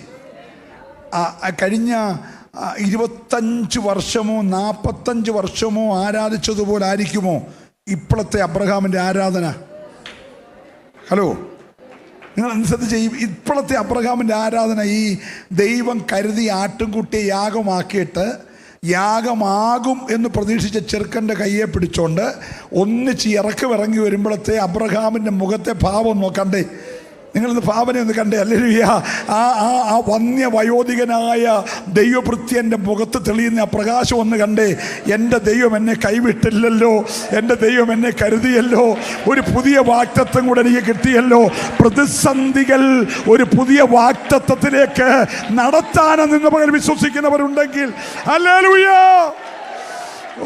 കഴിഞ്ഞ 25 വർഷമോ 45 വർഷമോ ആരാധിച്ചതുപോലെ ആയിരിക്കുമോ ഇപ്പോഴത്തെ അബ്രഹാമിൻ്റെ ആരാധന? ഹലോ, നിങ്ങൾ അനുസരിച്ച് ഇപ്പോഴത്തെ അബ്രഹാമിൻ്റെ ആരാധന ഈ ദൈവം കരുതി ആട്ടുംകുട്ടിയെ യാഗമാക്കിയിട്ട് യാഗമാകും എന്ന് പ്രതീക്ഷിച്ച ചെറുക്കൻ്റെ കയ്യെ പിടിച്ചോണ്ട് ഒന്നിച്ച് ഇറങ്ങി വരുമ്പോഴത്തെ അബ്രഹാമിൻ്റെ മുഖത്തെ ഭാവം നോക്കണ്ടേ? നിങ്ങളിന്ന് ഭാവന ഒന്ന് കണ്ടേ? ഹല്ലേലൂയ. ആ വന്യ വയോധികനായ ദൈവഭൃത്യൻ്റെ മുഖത്ത് തെളിയുന്ന ആ പ്രകാശം ഒന്ന് കണ്ടേ? എൻ്റെ ദൈവം എന്നെ കൈവിട്ടില്ലല്ലോ, എൻ്റെ ദൈവം എന്നെ കരുതിയല്ലോ, ഒരു പുതിയ വാഗ്ദത്തം കൂടെ എനിക്ക് കിട്ടിയല്ലോ. പ്രതിസന്ധികൾ ഒരു പുതിയ വാഗ്ദത്തത്തിലേക്ക് നടത്താനെന്ന് ഇന്ന് പകൽ വിശ്വസിക്കുന്നവരുണ്ടെങ്കിൽ ഹല്ലേലൂയ.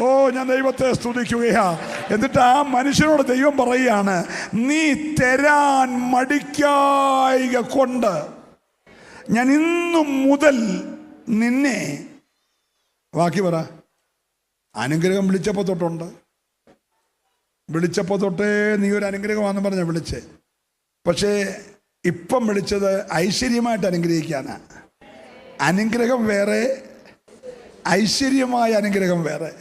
ഓ, ഞാൻ ദൈവത്തെ സ്തുതിക്കുകയാ. എന്നിട്ട് ആ മനുഷ്യനോട് ദൈവം പറയുകയാണ്, നീ തരാൻ മടിക്കായിക കൊണ്ട് ഞാൻ ഇന്നു മുതൽ നിന്നെ, ബാക്കി പറ, അനുഗ്രഹം വിളിച്ചപ്പോൾ തൊട്ടുണ്ട്. വിളിച്ചപ്പോൾ തൊട്ടേ നീ ഒരു അനുഗ്രഹമാണെന്ന് പറഞ്ഞ വിളിച്ചേ. പക്ഷേ ഇപ്പം വിളിച്ചത് ഐശ്വര്യമായിട്ട് അനുഗ്രഹിക്കാനാ. അനുഗ്രഹം വേറെ, ഐശ്വര്യമായ അനുഗ്രഹം വേറെ.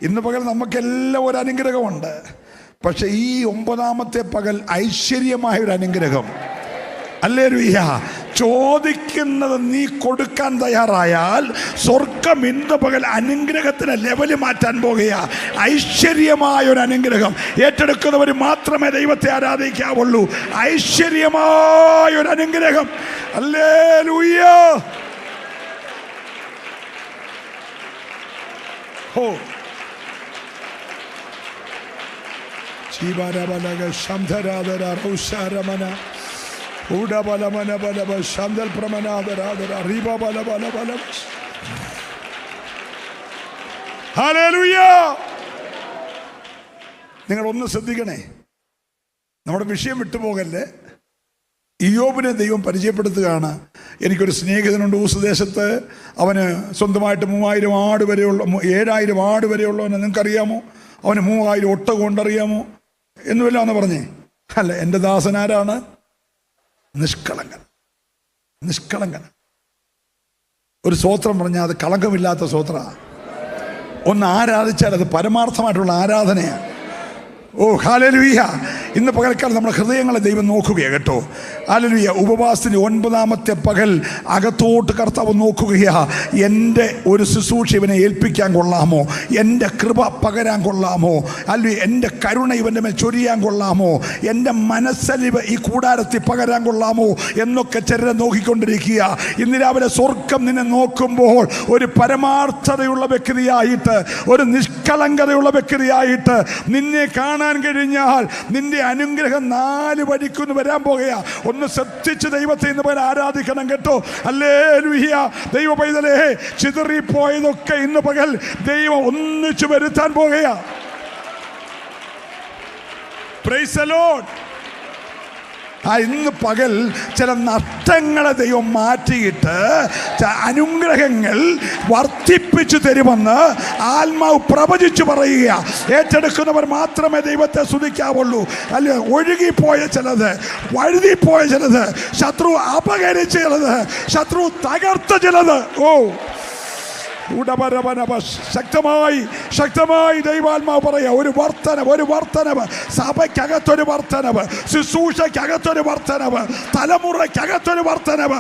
ഇന്ന് പകൽ നമുക്കെല്ലാം ഒരു അനുഗ്രഹമുണ്ട്. പക്ഷെ ഈ 9ാമത്തെ പകൽ ഐശ്വര്യമായ ഒരു അനുഗ്രഹം. ഹല്ലേലൂയ. ചോദിക്കുന്നത് നീ കൊടുക്കാൻ തയ്യാറായാൽ സ്വർഗം ഇന്ന് പകൽ അനുഗ്രഹത്തിന് ലെവല് മാറ്റാൻ പോകുക. ഐശ്വര്യമായ ഒരു അനുഗ്രഹം. ഏറ്റെടുക്കുന്നവർ മാത്രമേ ദൈവത്തെ ആരാധിക്കാവുള്ളൂ. ഐശ്വര്യമായ ഒരു അനുഗ്രഹം. ഹല്ലേലൂയ. ഓ, നിങ്ങൾ ഒന്ന് ശ്രദ്ധിക്കണേ, നമ്മുടെ വിഷയം വിട്ടുപോകല്ലേ. ഇയ്യോബിനെ ദൈവം പരിചയപ്പെടുത്തുകയാണ്. എനിക്കൊരു സ്നേഹിതനുണ്ട് ഊസുദേശത്ത്, അവന് സ്വന്തമായിട്ട് 3000 ആട് വരെയുള്ള 7000 ആട് വരെയുള്ളവനെ നിങ്ങൾക്കറിയാമോ? അവന് 3000 ഒട്ടകം കൊണ്ടറിയാമോ എന്നുമില്ല എന്ന് പറഞ്ഞേ. അല്ല, എൻ്റെ ദാസനാരാണ്? നിഷ്കളങ്കൻ. നിഷ്കളങ്കൻ. ഒരു സ്തോത്രം പറഞ്ഞാൽ അത് കളങ്കമില്ലാത്ത സ്തോത്ര. ഒന്ന് ആരാധിച്ചാൽ അത് പരമാർത്ഥമായിട്ടുള്ള ആരാധനയാണ്. ഓ ഹല്ലേലൂയ. ഇന്ന് പകൽക്കാലം നമ്മുടെ ഹൃദയങ്ങളെ ദൈവം നോക്കുകയാണ് കേട്ടോ. ഹല്ലേലൂയ. ഉപവാസത്തിന് 9ാമത്തെ പകൽ അകത്തോട്ട് കർത്താവ് നോക്കുകയാ. എൻ്റെ ഒരു ശുശ്രൂഷ ഇവനെ ഏൽപ്പിക്കാൻ കൊള്ളാമോ? എൻ്റെ കൃപ പകരാൻ കൊള്ളാമോ? അല്ലെങ്കിൽ എൻ്റെ കരുണ ഇവൻ്റെ മേൽ ചൊരിയാൻ കൊള്ളാമോ? എൻ്റെ മനസ്സലിവ് ഈ കൂടാരത്തിൽ പകരാൻ കൊള്ളാമോ എന്നൊക്കെ ചിലരെ നോക്കിക്കൊണ്ടിരിക്കുക. ഇന്ന് രാവിലെ സ്വർഗം നിന്നെ നോക്കുമ്പോൾ ഒരു പരമാർത്ഥതയുള്ള വ്യക്തിയായിട്ട്, ഒരു നിഷ്കളങ്കതയുള്ള വ്യക്തിയായിട്ട് നിന്നെ കാണാൻ കഴിഞ്ഞാൽ നിന്റെ അനുഗ്രഹം 4 വഴിക്കൊന്ന് വരാൻ പോകുകയാ. ഒന്ന് ശ്രദ്ധിച്ച് ദൈവത്തെ ഇന്ന് പകൽ ആരാധിക്കണം കേട്ടോ. ഹല്ലേലൂയ. ദൈവ പൈതലേ, ചിതറിപ്പോയതൊക്കെ ഇന്ന് പകൽ ദൈവം ഒന്നിച്ചു വരുത്താൻ പോകുകയാ. Price the Lord. ഇന്ന് പകൽ ചില നഷ്ടങ്ങളെ ദൈവം മാറ്റിയിട്ട് അനുഗ്രഹങ്ങൾ വർദ്ധിപ്പിച്ചു തരുമെന്ന് ആത്മാവ് പ്രവചിച്ചു പറയുക. ഏറ്റെടുക്കുന്നവർ മാത്രമേ ദൈവത്തെ സ്തുതിക്കാവുള്ളൂ. അല്ലെ, ഒഴുകിപ്പോയ ചിലത്, വഴുതിപ്പോയ ചിലത്, ശത്രു അപകരിച്ച ചിലത്, ശത്രു തകർത്ത ചിലത്, ശക്തമായി ദൈവാത്മാവ് പറയാ, ഒരു വർധനവ് സഭയ്ക്കകത്തൊരു വർധനവ്, ശുശ്രൂഷയ്ക്കകത്തൊരു വർധനവ്, തലമുറയ്ക്കകത്തൊരു വർധനവ്.